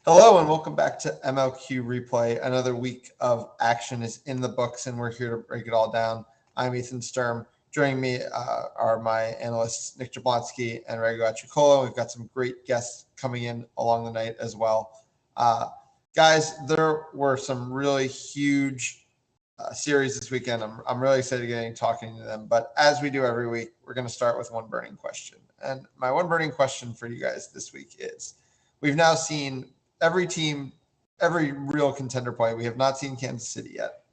Hello and welcome back to MLQ Replay. Another week of action is in the books and we're here to break it all down. I'm Ethan Sturm. Joining me are my analysts Nick Jablonski and Rego Achikolo. We've got some great guests coming in along the night as well. Guys, there were some really huge series this weekend. I'm really excited getting talking to them. But as we do every week, we're going to start with one burning question. And my one burning question for you guys this week is, we've now seen every team, every real contender play. We have not seen Kansas City yet,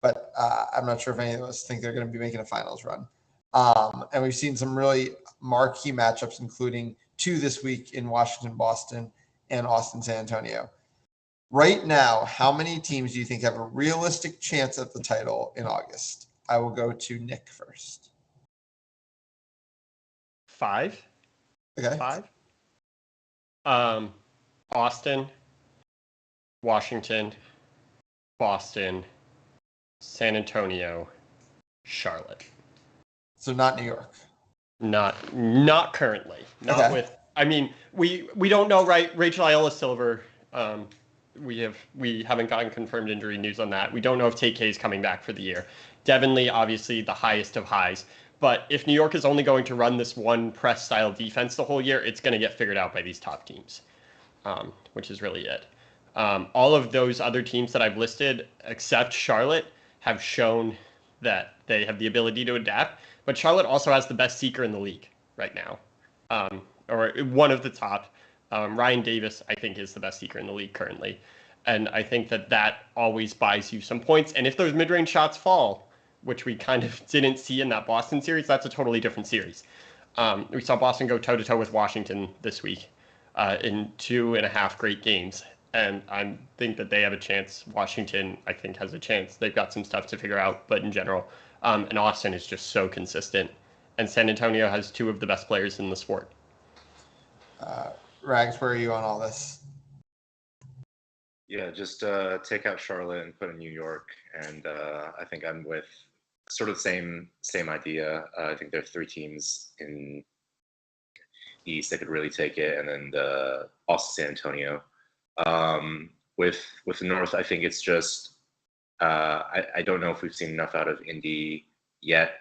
but I'm not sure if any of us think they're going to be making a finals run. And we've seen some really marquee matchups, including two this week in Washington, Boston, and Austin, San Antonio. Right now, how many teams do you think have a realistic chance at the title in August? I will go to Nick first. 5. Okay. 5. Austin, Washington, Boston, San Antonio, Charlotte. So not New York. Not currently. Not okay. with. I mean, we don't know, right? Rachel Ayala Silver. We haven't gotten confirmed injury news on that. We don't know if TK is coming back for the year. Devin Lee, obviously the highest of highs. But if New York is only going to run this one press style defense the whole year, it's going to get figured out by these top teams, which is really it. All of those other teams that I've listed, except Charlotte, have shown that they have the ability to adapt. But Charlotte also has the best seeker in the league right now, or one of the top. Ryan Davis, I think, is the best seeker in the league currently. And I think that always buys you some points. And if those mid-range shots fall, which we kind of didn't see in that Boston series, that's a totally different series. We saw Boston go toe-to-toe with Washington this week in 2.5 great games. And I think that they have a chance. Washington, I think, has a chance. They've got some stuff to figure out, but in general. And Austin is just so consistent. And San Antonio has two of the best players in the sport. Rags, where are you on all this? Yeah, just take out Charlotte and put in New York. And I think I'm with sort of the same idea. I think there are 3 teams in East that could really take it. And then also San Antonio. With the North, I think it's just I don't know if we've seen enough out of Indy yet.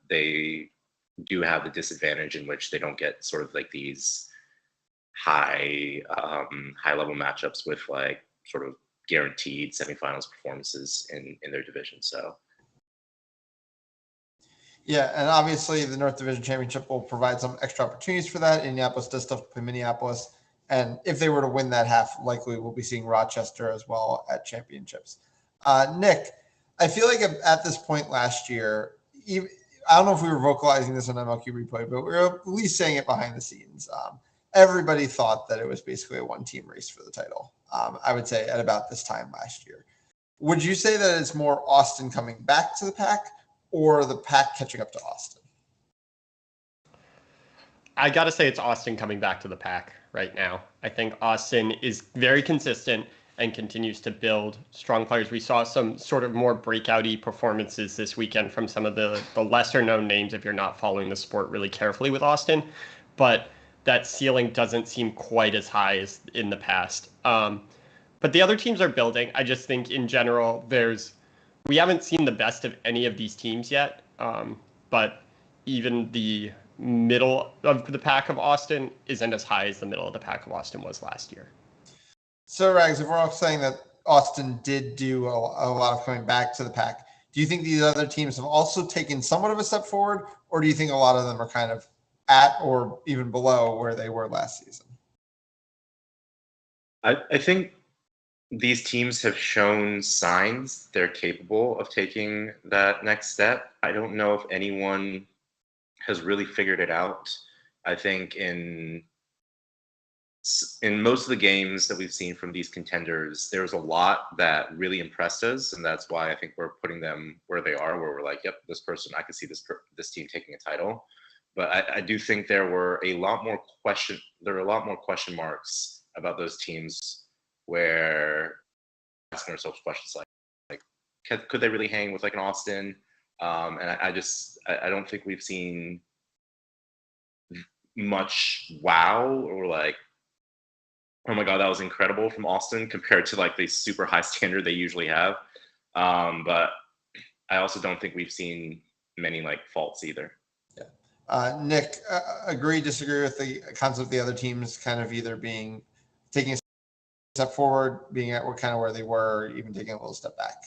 They do have the disadvantage in which they don't get sort of like these high level matchups with like sort of guaranteed semifinals performances in their division. So yeah, and obviously the North Division Championship will provide some extra opportunities for that. Indianapolis does stuff in Minneapolis. And if they were to win that half, likely we'll be seeing Rochester as well at championships. Nick, I feel like at this point last year, I don't know if we were vocalizing this on MLQ Replay, but we were at least saying it behind the scenes. Everybody thought that it was basically a one-team race for the title. I would say at about this time last year. Would you say that it's more Austin coming back to the pack or the pack catching up to Austin? I got to say it's Austin coming back to the pack right now. I think Austin is very consistent and continues to build strong players. We saw some sort of more breakout-y performances this weekend from some of the lesser-known names if you're not following the sport really carefully with Austin. But that ceiling doesn't seem quite as high as in the past. But the other teams are building. I just think in general, we haven't seen the best of any of these teams yet. But even the middle of the pack of Austin isn't as high as the middle of the pack of Austin was last year. So, Rags, if we're all saying that Austin did do a lot of coming back to the pack, do you think these other teams have also taken somewhat of a step forward, or do you think a lot of them are kind of at or even below where they were last season? I think these teams have shown signs they're capable of taking that next step. I don't know if anyone has really figured it out. I think in most of the games that we've seen from these contenders, there's a lot that really impressed us, and that's why I think we're putting them where they are, where we're like, yep, this person, I could see this team taking a title. But I do think there were a lot more question marks about those teams where asking ourselves questions like could they really hang with like an Austin? And I don't think we've seen much wow or like oh my God, that was incredible from Austin compared to like the super high standard they usually have. But I also don't think we've seen many like faults either. Yeah. Nick, agree, disagree with the concept of the other teams kind of either taking a step forward, being at kind of where they were, or even taking a little step back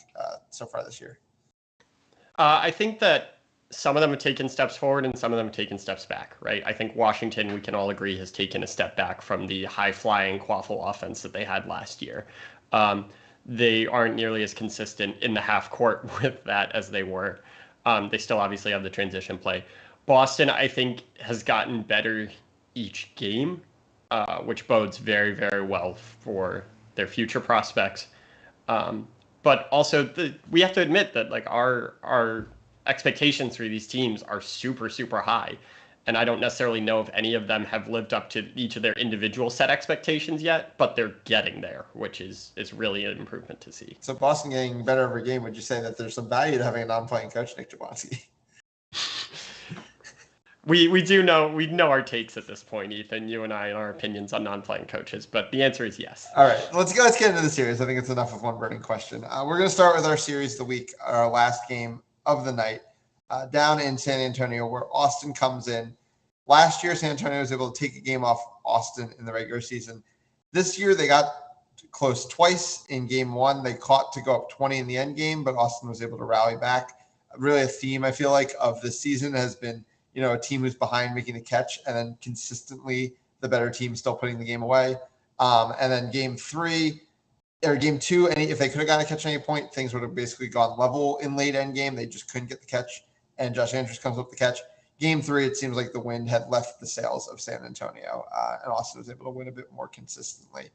so far this year? I think that some of them have taken steps forward and some of them have taken steps back, right? I think Washington, we can all agree, has taken a step back from the high-flying quaffle offense that they had last year. They aren't nearly as consistent in the half court with that as they were. They still obviously have the transition play. Boston, I think, has gotten better each game, which bodes very, very well for their future prospects. But also, we have to admit that like our expectations for these teams are super, super high. And I don't necessarily know if any of them have lived up to each of their individual set expectations yet, but they're getting there, which is really an improvement to see. So Boston getting better every game, would you say that there's some value to having a non-playing coach, Nick Jablonski? We know our takes at this point, Ethan, you and I, and our opinions on non-playing coaches, but the answer is yes. All right, let's get into the series. I think it's enough of one burning question. We're going to start with our series of the week, our last game of the night, down in San Antonio, where Austin comes in. Last year, San Antonio was able to take a game off Austin in the regular season. This year, they got close twice. In game one, they caught to go up 20 in the end game, but Austin was able to rally back. Really a theme, I feel like, of this season has been, a team who's behind making the catch and then consistently the better team still putting the game away. And then game two, if they could have got a catch at any point, things would have basically gone level in late end game. They just couldn't get the catch, and Josh Andrews comes up the catch. Game three, it seems like the wind had left the sails of San Antonio, and Austin was able to win a bit more consistently.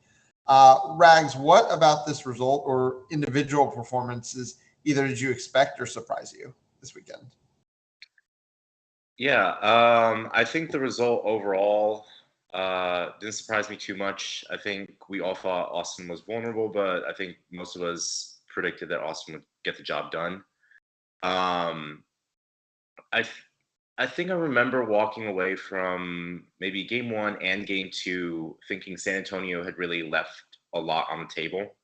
Rags, what about this result or individual performances either did you expect or surprise you this weekend? Yeah, I think the result overall didn't surprise me too much. I think we all thought Austin was vulnerable, but I think most of us predicted that Austin would get the job done. I think I remember walking away from maybe game one and game two thinking San Antonio had really left a lot on the table.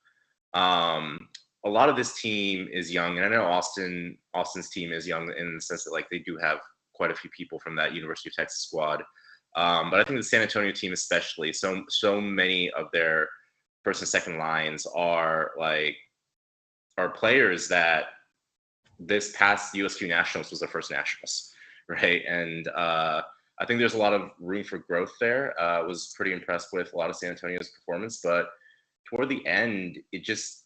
A lot of this team is young, and I know Austin's team is young in the sense that like they do have quite a few people from that University of Texas squad. But I think the San Antonio team especially, so many of their first and second lines are players that this past USQ Nationals was their first Nationals, right? And I think there's a lot of room for growth there. Was pretty impressed with a lot of San Antonio's performance, but toward the end, it just,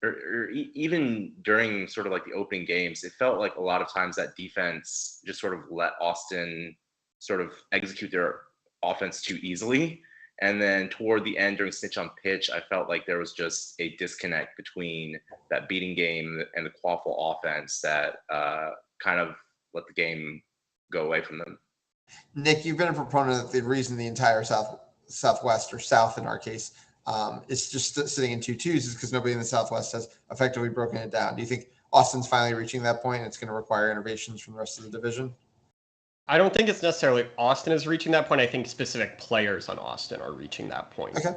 or even during sort of like the opening games, it felt like a lot of times that defense just sort of let Austin sort of execute their offense too easily. And then toward the end during snitch on pitch, I felt like there was just a disconnect between that beating game and the quaffle offense that kind of let the game go away from them. Nick, you've been a proponent that the reason the entire Southwest, or South in our case, it's just sitting in 2-2s is because nobody in the Southwest has effectively broken it down. Do you think Austin's finally reaching that point and it's going to require innovations from the rest of the division? I don't think it's necessarily Austin is reaching that point. I think specific players on Austin are reaching that point. Okay.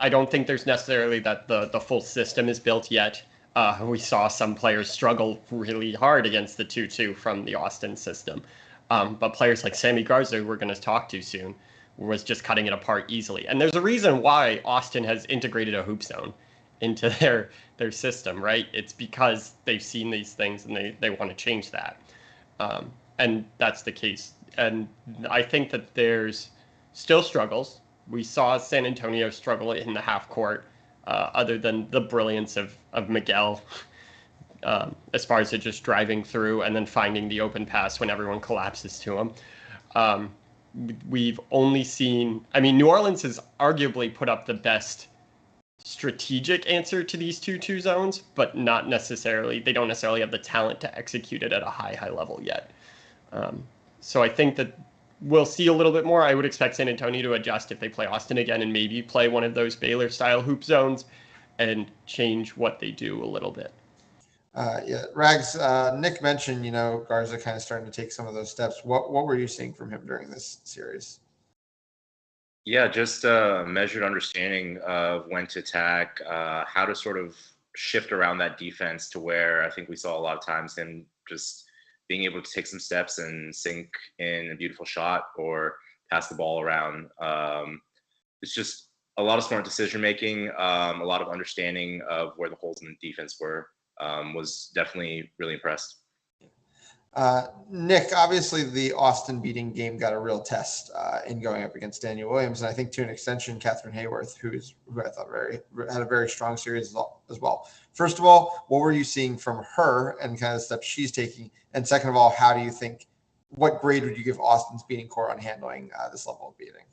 I don't think there's necessarily that the full system is built yet. We saw some players struggle really hard against the 2-2 from the Austin system. But players like Sammy Garza, who we're going to talk to soon, was just cutting it apart easily. And there's a reason why Austin has integrated a hoop zone into their system, right? It's because they've seen these things and they want to change that. And that's the case. And I think that there's still struggles. We saw San Antonio struggle in the half court, other than the brilliance of Miguel, as far as it just driving through and then finding the open pass when everyone collapses to him. We've only seen, New Orleans has arguably put up the best strategic answer to these 2-2 zones, but they don't necessarily have the talent to execute it at a high level yet. So I think that we'll see a little bit more. I would expect San Antonio to adjust if they play Austin again and maybe play one of those Baylor-style hoop zones and change what they do a little bit. Yeah, Rags, Nick mentioned, Garza kind of starting to take some of those steps. What were you seeing from him during this series? Yeah, just a measured understanding of when to attack, how to sort of shift around that defense to where I think we saw a lot of times him just being able to take some steps and sink in a beautiful shot or pass the ball around. It's just a lot of smart decision making, a lot of understanding of where the holes in the defense were. Was definitely really impressed. Nick, obviously the Austin beating game got a real test in going up against Daniel Williams, and I think to an extension, Catherine Hayworth, who I thought had a very strong series as well. First of all, what were you seeing from her and kind of the steps she's taking? And second of all, how do you think, what grade would you give Austin's beating core on handling this level of beating?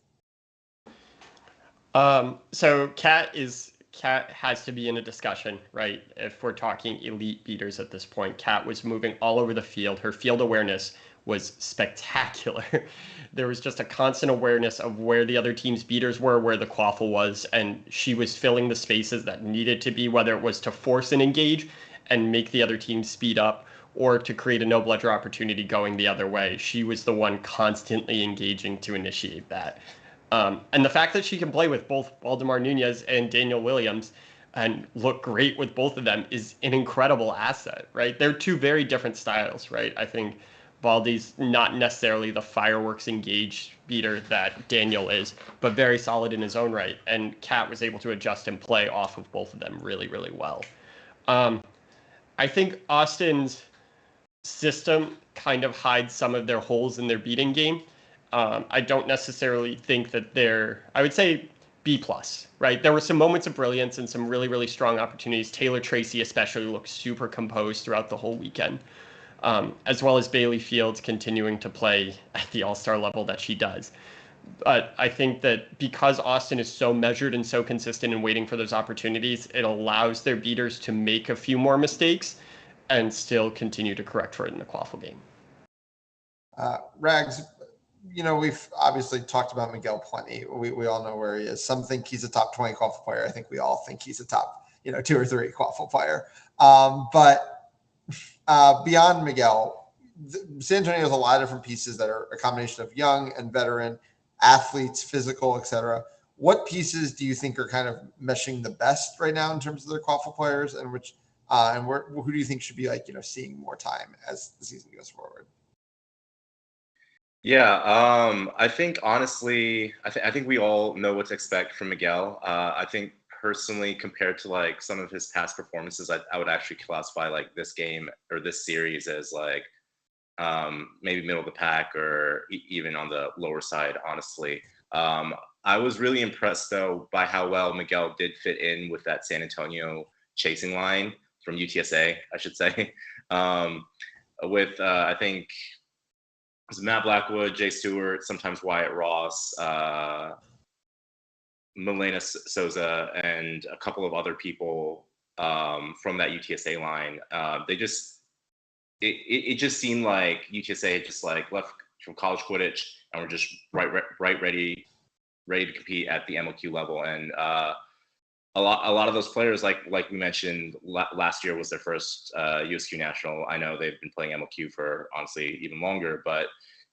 So Cat has to be in a discussion, right? If we're talking elite beaters at this point, Cat was moving all over the field. Her field awareness was spectacular. There was just a constant awareness of where the other team's beaters were, where the quaffle was, and she was filling the spaces that needed to be, whether it was to force an engage and make the other team speed up or to create a no-bludger opportunity going the other way. She was the one constantly engaging to initiate that. And the fact that she can play with both Waldemar Nunez and Daniel Williams and look great with both of them is an incredible asset, right? They're two very different styles, right? I think Valdi's not necessarily the fireworks engaged beater that Daniel is, but very solid in his own right. And Kat was able to adjust and play off of both of them really, really well. I think Austin's system kind of hides some of their holes in their beating game. I don't necessarily think that I would say B+, right? There were some moments of brilliance and some really, really strong opportunities. Taylor Tracy especially looked super composed throughout the whole weekend, as well as Bailey Fields continuing to play at the all-star level that she does. But I think that because Austin is so measured and so consistent in waiting for those opportunities, it allows their beaters to make a few more mistakes and still continue to correct for it in the quaffle game. Rags, we've obviously talked about Miguel plenty. We all know where he is. Some think he's a top 20 quaffle player. I think we all think he's a top, 2 or 3 quaffle player. But beyond Miguel, San Antonio has a lot of different pieces that are a combination of young and veteran athletes, physical, etc. What pieces do you think are kind of meshing the best right now in terms of their quaffle players, and who do you think should be seeing more time as the season goes forward? Yeah, I think honestly, I think we all know what to expect from Miguel. I think personally, compared to some of his past performances, I would actually classify this game or this series as maybe middle of the pack or even on the lower side, honestly. I was really impressed though by how well Miguel did fit in with that San Antonio chasing line from UTSA, I should say, with I think it was Matt Blackwood, Jay Stewart, sometimes Wyatt Ross, Milena Souza, and a couple of other people from that UTSA line. It just seemed like UTSA had just left from college Quidditch and were just ready to compete at the MLQ level. And a lot of those players, like we mentioned, last year was their first USQ national. I know they've been playing MLQ for honestly even longer, but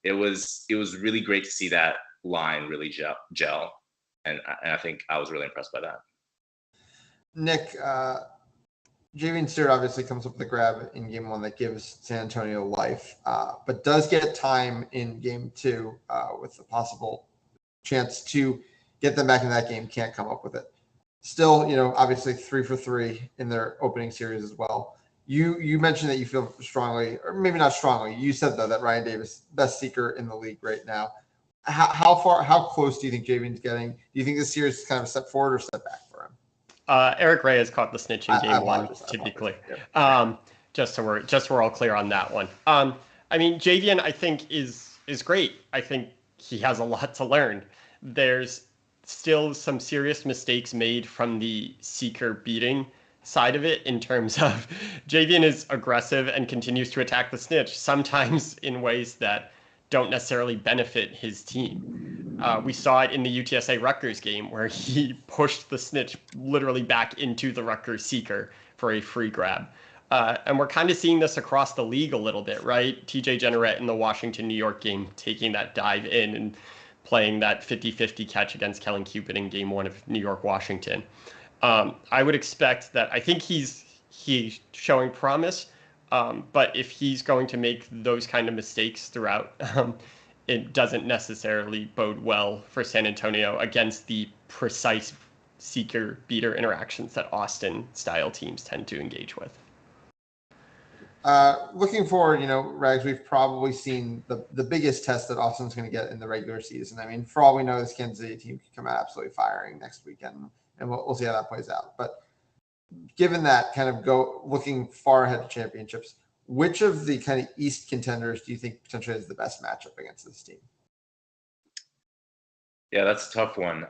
it was really great to see that line really gel, and I think I was really impressed by that. Nick, Javian Stewart obviously comes up with a grab in game 1 that gives San Antonio life, but does get time in game 2 with the possible chance to get them back in that game. Can't come up with it. Still, obviously 3 for 3 in their opening series as well. You mentioned that you feel strongly, or maybe not strongly. You said though that Ryan Davis, best seeker in the league right now. How close do you think Javian's getting? Do you think this series is kind of a step forward or step back for him? Eric Ray has caught the snitch in game 1, to be clear. Yeah. Just so we're all clear on that one. I mean, Javian, I think is great. I think he has a lot to learn. There's still some serious mistakes made from the seeker beating side of it in terms of Javian is aggressive and continues to attack the snitch, sometimes in ways that don't necessarily benefit his team. We saw it in the UTSA Rutgers game where he pushed the snitch literally back into the Rutgers seeker for a free grab. And we're kind of seeing this across the league a little bit, right? TJ Jenneret in the Washington, New York game taking that dive in, and playing that 50-50 catch against Kellen Cupid in Game 1 of New York, Washington. I would expect that. I think he's showing promise, but if he's going to make those kind of mistakes throughout, it doesn't necessarily bode well for San Antonio against the precise seeker beater interactions that Austin style teams tend to engage with. Looking forward, Rags, we've probably seen the biggest test that Austin's going to get in the regular season. I mean, for all we know, this Kansas City team could come out absolutely firing next weekend, and we'll see how that plays out. But given that, kind of looking far ahead to championships, which of the kind of East contenders do you think potentially is the best matchup against this team? Yeah, that's a tough one.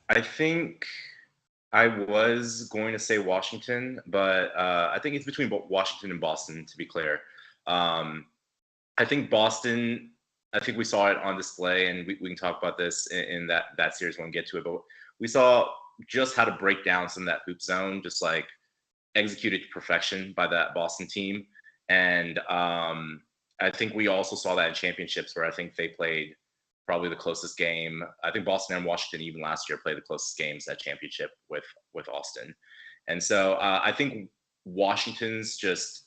I think I was going to say Washington, but I think it's between Washington and Boston, to be clear. I think Boston, I think we saw it on display, and we can talk about this in that series when we get to it, but we saw just how to break down some of that hoop zone, just like executed to perfection by that Boston team. And I think we also saw that in championships, where I think they played probably the closest game. I think Boston and Washington even last year played the closest games at championship with Austin. And so I think Washington's just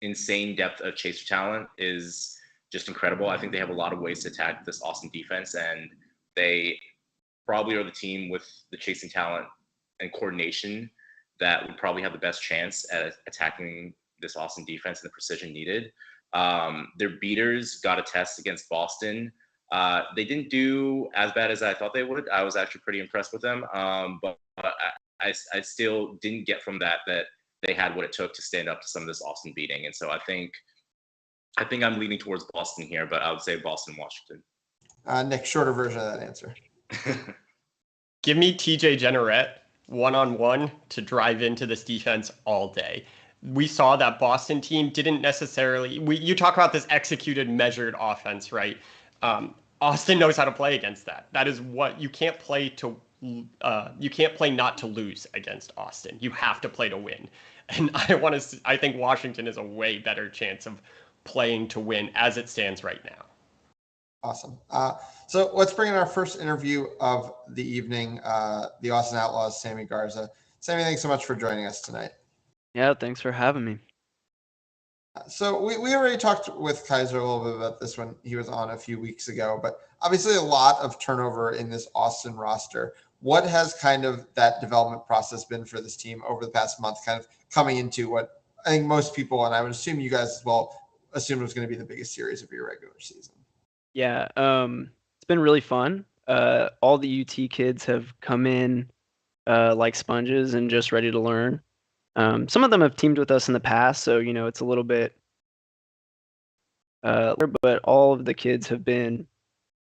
insane depth of chaser talent is just incredible. I think they have a lot of ways to attack this Austin defense, and they probably are the team with the chasing talent and coordination that would probably have the best chance at attacking this Austin defense and the precision needed. Their beaters got a test against Boston. They didn't do as bad as I thought they would. I was actually pretty impressed with them, but I still didn't get from that they had what it took to stand up to some of this Austin beating. And so I think I'm leaning towards Boston here, but I would say Boston, Washington. Nick, shorter version of that answer. Give me TJ Jenneret one-on-one to drive into this defense all day. We saw that Boston team didn't necessarily. You talk about this executed, measured offense, right? Austin knows how to play against that. That is what you can't play to. You can't play not to lose against Austin. You have to play to win. And I think Washington is a way better chance of playing to win as it stands right now. Awesome. So let's bring in our first interview of the evening, the Austin Outlaws, Sammy Garza. Sammy, thanks so much for joining us tonight. Yeah, thanks for having me. So we already talked with Kaiser a little bit about this when he was on a few weeks ago, but obviously a lot of turnover in this Austin roster. What has kind of that development process been for this team over the past month, kind of coming into what I think most people, and I would assume you guys as well, assumed was going to be the biggest series of your regular season? Yeah, it's been really fun. All the UT kids have come in like sponges and just ready to learn. Some of them have teamed with us in the past, so it's a little bit. But all of the kids have been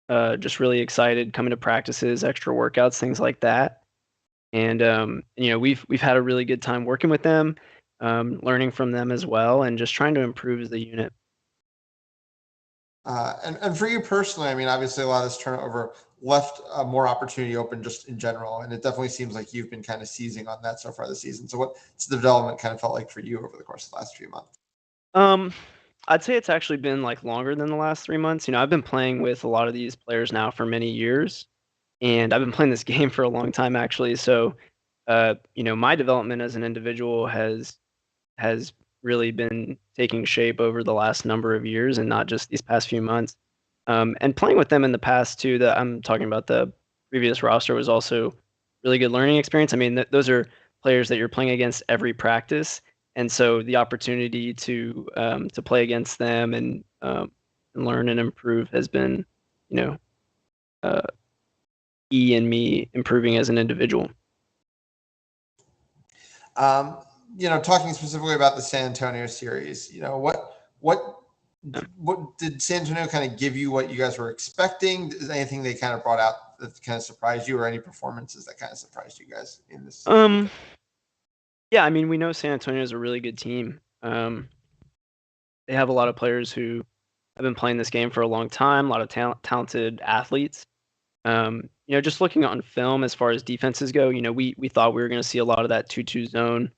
just really excited coming to practices, extra workouts, things like that. And we've had a really good time working with them, learning from them as well, and just trying to improve as a unit. And for you personally, I mean, obviously a lot of this turnover left more opportunity open just in general, and it definitely seems like you've been kind of seizing on that so far this season. So what's the development kind of felt like for you over the course of the last few months? I'd say it's actually been like longer than the last 3 months. I've been playing with a lot of these players now for many years, and I've been playing this game for a long time actually. So, my development as an individual has really been taking shape over the last number of years and not just these past few months. And playing with them in the past too, that I'm talking about the previous roster, was also really good learning experience. I mean, those are players that you're playing against every practice. And so the opportunity to play against them and learn and improve has been, key in me improving as an individual. Talking specifically about the San Antonio series, what did San Antonio kind of give you what you guys were expecting? Is anything they kind of brought out that kind of surprised you, or any performances that kind of surprised you guys in this? Yeah, I mean, we know San Antonio is a really good team. They have a lot of players who have been playing this game for a long time, a lot of talented athletes. Just looking on film as far as defenses go, we thought we were going to see a lot of that 2-2 zone.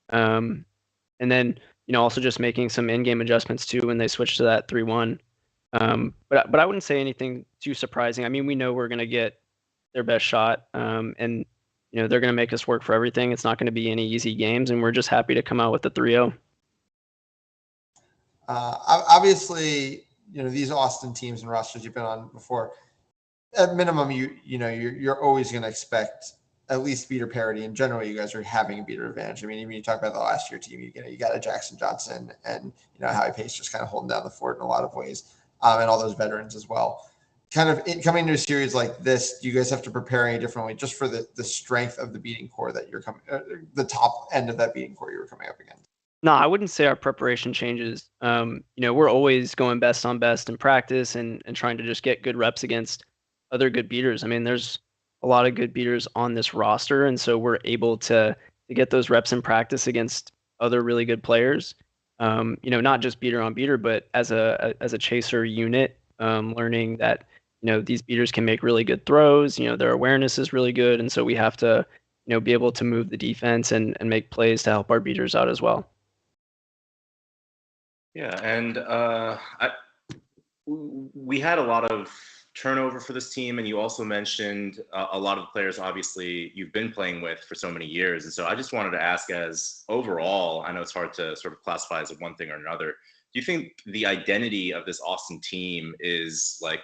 And then, also just making some in-game adjustments too when they switched to that 3-1. But I wouldn't say anything too surprising. I mean, we know we're going to get their best shot, and they're going to make us work for everything. It's not going to be any easy games, and we're just happy to come out with the 3-0. Obviously, these Austin teams and rosters you've been on before, at minimum, you're always going to expect at least beater parity. In general, you guys are having a beater advantage. I mean, even you talk about the last year team, you got a Jackson Johnson and Howie Pace just kind of holding down the fort in a lot of ways, and all those veterans as well. Kind of coming into a series like this, do you guys have to prepare any differently just for the strength of the beating core that you're coming, the top end of that beating core you were coming up against? No, I wouldn't say our preparation changes. We're always going best on best in practice and trying to just get good reps against other good beaters. I mean, there's a lot of good beaters on this roster, and so we're able to get those reps in practice against other really good players. Not just beater on beater, but as a chaser unit, learning that these beaters can make really good throws. Their awareness is really good, and so we have to be able to move the defense and make plays to help our beaters out as well. Yeah, and we had a lot of turnover for this team, and you also mentioned a lot of the players, obviously, you've been playing with for so many years. And so I just wanted to ask, as overall, I know it's hard to sort of classify as one thing or another, do you think the identity of this Austin team is like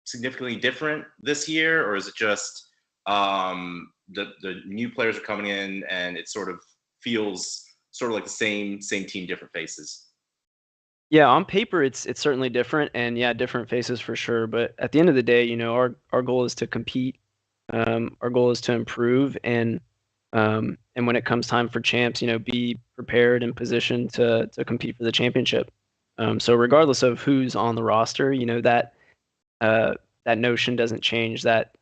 significantly different this year, or is it just the new players are coming in and it sort of feels sort of like the same team, different faces? Yeah, on paper it's certainly different, and yeah, different faces for sure. But at the end of the day, our goal is to compete. Our goal is to improve, and when it comes time for champs, be prepared and positioned to compete for the championship. So regardless of who's on the roster, that notion doesn't change. That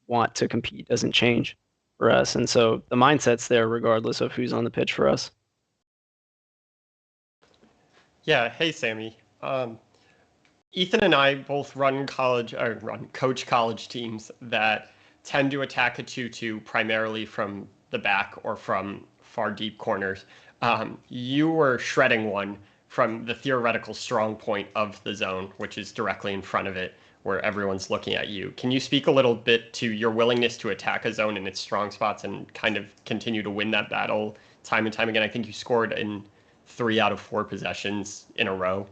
want to compete doesn't change for us, and so the mindset's there regardless of who's on the pitch for us. Yeah. Hey, Sammy. Ethan and I both coach college teams that tend to attack a 2-2 primarily from the back or from far deep corners. You were shredding one from the theoretical strong point of the zone, which is directly in front of it, where everyone's looking at you. Can you speak a little bit to your willingness to attack a zone in its strong spots and kind of continue to win that battle time and time again? I think you scored in 3 out of 4 possessions in a row,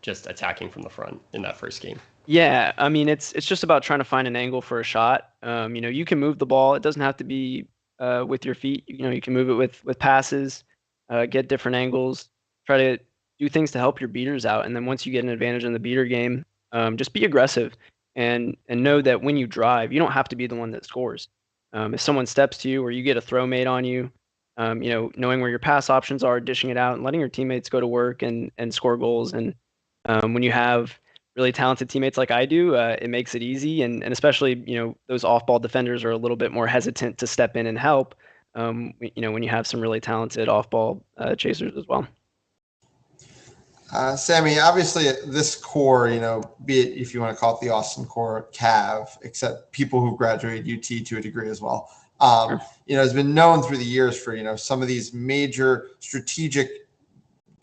just attacking from the front in that first game. Yeah, I mean, it's just about trying to find an angle for a shot. You can move the ball. It doesn't have to be with your feet. You can move it with passes, get different angles, try to do things to help your beaters out. And then once you get an advantage in the beater game, just be aggressive and know that when you drive, you don't have to be the one that scores. If someone steps to you or you get a throw made on you, knowing where your pass options are, dishing it out, and letting your teammates go to work and score goals. And when you have really talented teammates like I do, it makes it easy. And especially, those off-ball defenders are a little bit more hesitant to step in and help, when you have some really talented off-ball chasers as well. Sammy, obviously this core, be it if you want to call it the Austin core, Cav, except people who graduated UT to a degree as well, has been known through the years for, some of these major strategic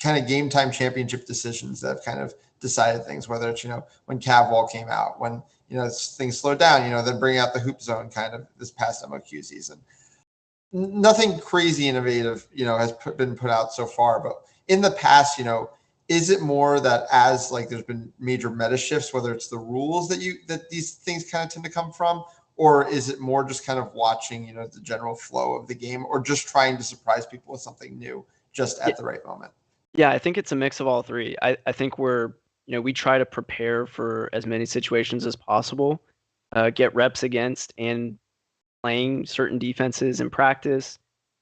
kind of game time championship decisions that have kind of decided things, whether it's, when Cavwall came out, when, things slowed down, then bring out the hoop zone kind of this past MLQ season. Nothing crazy innovative, has been put out so far, but in the past, is it more that as like there's been major meta shifts, whether it's the rules that these things kind of tend to come from, or is it more just kind of watching, the general flow of the game, or just trying to surprise people with something new just at the right moment? Yeah, I think it's a mix of all three. I think we try to prepare for as many situations as possible, get reps against and playing certain defenses in practice.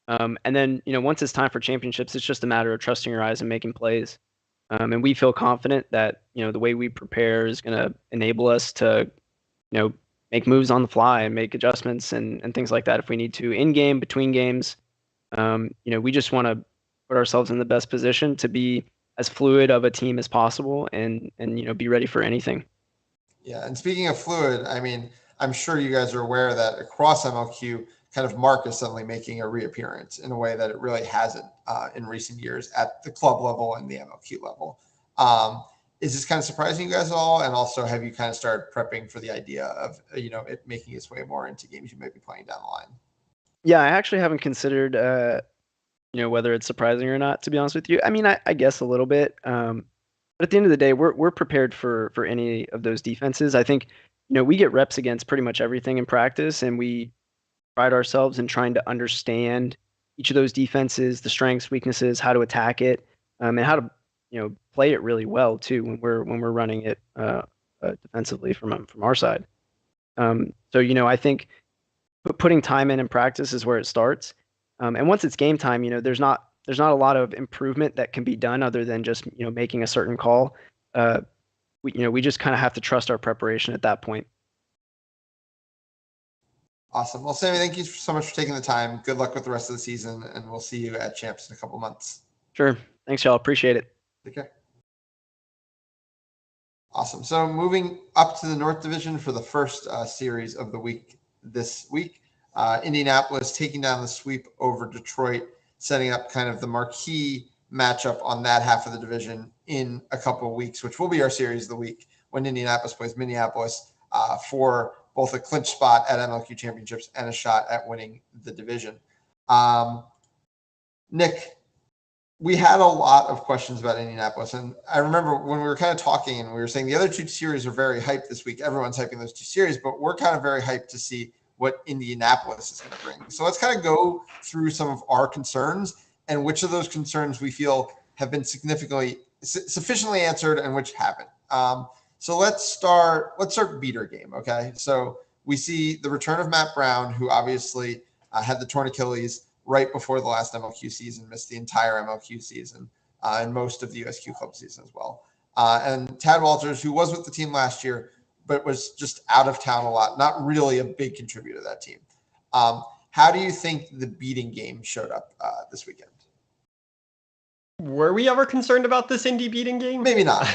And then, once it's time for championships, it's just a matter of trusting your eyes and making plays. And we feel confident that, the way we prepare is going to enable us to, make moves on the fly and make adjustments and things like that if we need to in game, between games. We just want to put ourselves in the best position to be as fluid of a team as possible and be ready for anything. Yeah. And speaking of fluid, I mean, I'm sure you guys are aware that across MLQ, kind of Mark is suddenly making a reappearance in a way that it really hasn't in recent years at the club level and the MLQ level. Is this kind of surprising you guys at all? And also, have you kind of started prepping for the idea of, it making its way more into games you might be playing down the line? Yeah, I actually haven't considered, whether it's surprising or not, to be honest with you. I mean, I guess a little bit. But at the end of the day, we're prepared for any of those defenses. I think, we get reps against pretty much everything in practice, and we pride ourselves in trying to understand each of those defenses, the strengths, weaknesses, how to attack it, and how to, play it really well too when we're running it defensively from our side. So I think putting time in practice is where it starts. And once it's game time, there's not a lot of improvement that can be done other than just making a certain call. We just kind of have to trust our preparation at that point. Awesome. Well, Sammy, thank you so much for taking the time. Good luck with the rest of the season, and we'll see you at Champs in a couple months. Sure. Thanks, y'all. Appreciate it. Take care. Awesome. So moving up to the North Division for the first series of the week this week, Indianapolis taking down the sweep over Detroit, setting up kind of the marquee matchup on that half of the division in a couple of weeks, which will be our series of the week when Indianapolis plays Minneapolis for both a clinch spot at MLQ championships and a shot at winning the division. Nick, we had a lot of questions about Indianapolis. And I remember when we were kind of talking and we were saying the other two series are very hyped this week. Everyone's hyping those two series, but we're kind of very hyped to see what Indianapolis is going to bring. So let's kind of go through some of our concerns and which of those concerns we feel have been sufficiently answered and which haven't. So let's start beater game. Okay. So we see the return of Matt Brown, who obviously had the torn Achilles right before the last MLQ season, missed the entire MLQ season and most of the USQ club season as well. And Tad Walters, who was with the team last year, but was just out of town a lot, not really a big contributor to that team. How do you think the beating game showed up this weekend? Were we ever concerned about this Indy beating game? Maybe not.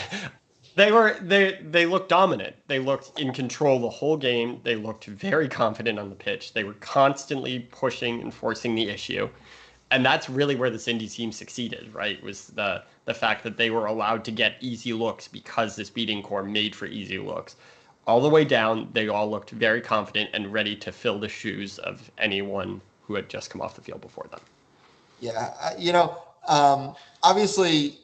They looked dominant. They looked in control the whole game. They looked very confident on the pitch. They were constantly pushing and forcing the issue. And that's really where this Indy team succeeded, right? Was the fact that they were allowed to get easy looks because this beating core made for easy looks. All the way down, they all looked very confident and ready to fill the shoes of anyone who had just come off the field before them. Yeah, obviously,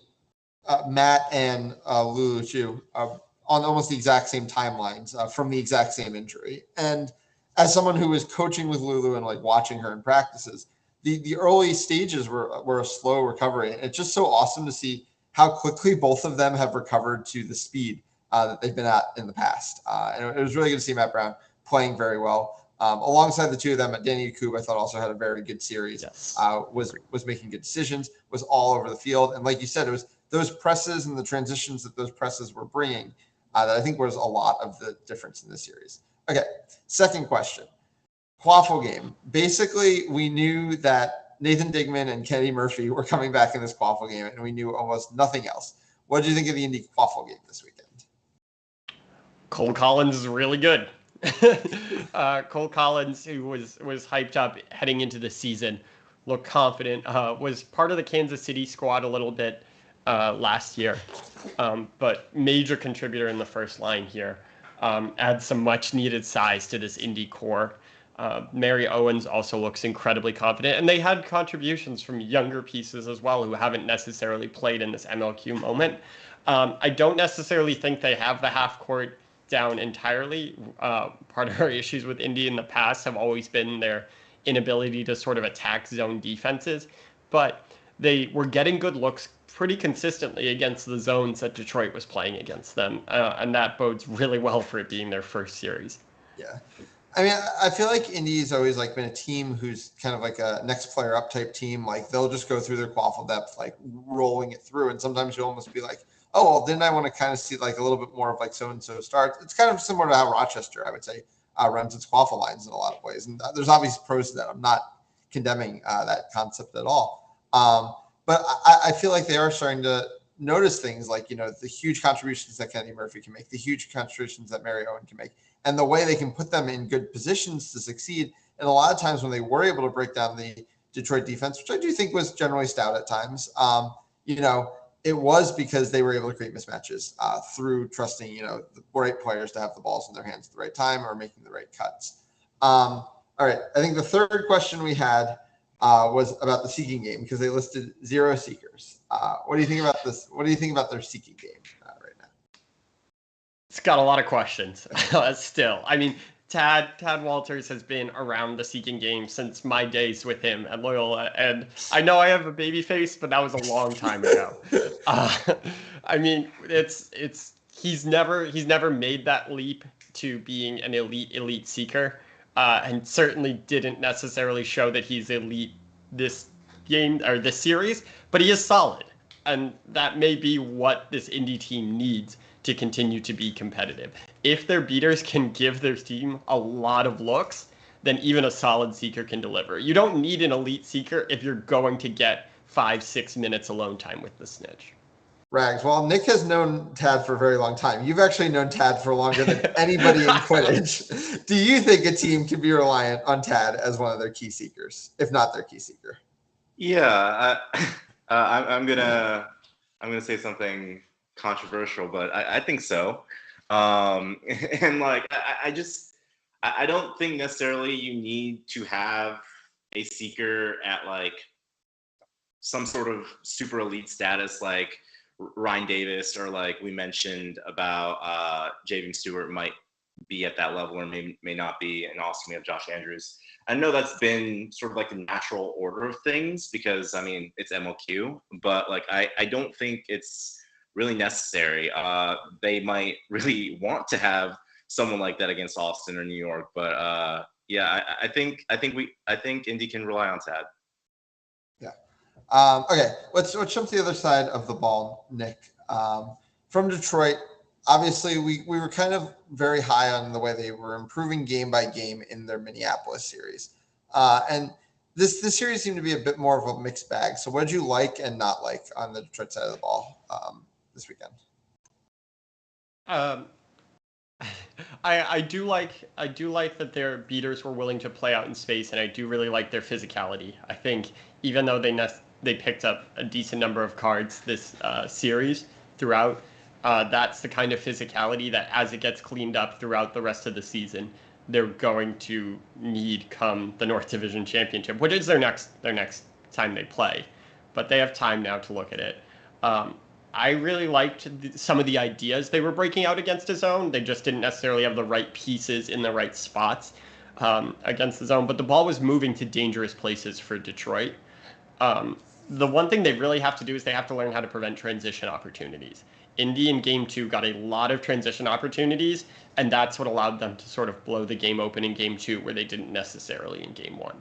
Matt and Lulu Chu on almost the exact same timelines from the exact same injury. And as someone who was coaching with Lulu and like watching her in practices, the early stages were a slow recovery. And it's just so awesome to see how quickly both of them have recovered to the speed that they've been at in the past. And it was really good to see Matt Brown playing very well. Alongside the two of them, Danny Yakub, I thought also had a very good series. Yes. Was making good decisions, was all over the field. And like you said, it was those presses and the transitions that those presses were bringing that I think was a lot of the difference in this series. Okay, second question. Quaffle game. Basically, we knew that Nathan Digman and Kenny Murphy were coming back in this quaffle game, and we knew almost nothing else. What did you think of the Indy quaffle game this weekend? Cole Collins is really good. Cole Collins, who was hyped up heading into the season, looked confident, was part of the Kansas City squad a little bit last year, but major contributor in the first line here. Adds some much needed size to this Indy core. Mary Owens also looks incredibly confident, and they had contributions from younger pieces as well who haven't necessarily played in this MLQ moment. I don't necessarily think they have the half court down entirely. Part of our issues with Indy in the past have always been their inability to sort of attack zone defenses, but they were getting good looks pretty consistently against the zones that Detroit was playing against them, and that bodes really well for it being their first series. Yeah. I mean, I feel like Indy's always like been a team who's kind of like a next player up type team. Like they'll just go through their quaffle depth, like rolling it through. And sometimes you'll almost be like, oh, well, didn't I want to kind of see like a little bit more of like so-and-so starts? It's kind of similar to how Rochester, I would say, runs its quaffle lines in a lot of ways. And there's obvious pros to that. I'm not condemning that concept at all. But I feel like they are starting to notice things like, the huge contributions that Kenny Murphy can make, the huge contributions that Mary Owen can make, and the way they can put them in good positions to succeed. And a lot of times when they were able to break down the Detroit defense, which I do think was generally stout at times, it was because they were able to create mismatches through trusting, the right players to have the balls in their hands at the right time or making the right cuts. All right. I think the third question we had was about the seeking game because they listed 0 seekers. What do you think about this? What do you think about their seeking game right now? It's got a lot of questions still. I mean, Tad Walters has been around the seeking game since my days with him at Loyola, and I know I have a baby face, but that was a long time ago. I mean, he's never made that leap to being an elite seeker, and certainly didn't necessarily show that he's elite this game or this series, but he is solid, and that may be what this Indy team needs to continue to be competitive. If their beaters can give their team a lot of looks, then even a solid seeker can deliver. You don't need an elite seeker if you're going to get 5-6 minutes alone time with the snitch. Rags, well, Nick has known Tad for a very long time. You've actually known Tad for longer than anybody in Quidditch. Do you think a team can be reliant on Tad as one of their key seekers, if not their key seeker? Yeah, I'm gonna say something controversial, but I think so. And like I don't think necessarily you need to have a seeker at like some sort of super elite status like Ryan Davis, or like we mentioned about Javen Stewart might be at that level or may not be, and also we have Josh Andrews. I know that's been sort of like the natural order of things because I mean it's MLQ, but like I don't think it's really necessary. They might really want to have someone like that against Austin or New York, but yeah, I think Indy can rely on Tad. Yeah. Okay, let's jump to the other side of the ball, Nick. From Detroit, obviously we were kind of very high on the way they were improving game by game in their Minneapolis series, and this series seemed to be a bit more of a mixed bag. So what did you like and not like on the Detroit side of the ball this weekend? I do like that their beaters were willing to play out in space, and I do really like their physicality. I think even though they picked up a decent number of cards this series throughout, that's the kind of physicality that as it gets cleaned up throughout the rest of the season, they're going to need come the North Division Championship, which is their next time they play. But they have time now to look at it. I really liked some of the ideas they were breaking out against the zone. They just didn't necessarily have the right pieces in the right spots against the zone. But the ball was moving to dangerous places for Detroit. The one thing they really have to do is they have to learn how to prevent transition opportunities. Indy in Game 2 got a lot of transition opportunities, and that's what allowed them to sort of blow the game open in Game 2, where they didn't necessarily in Game 1.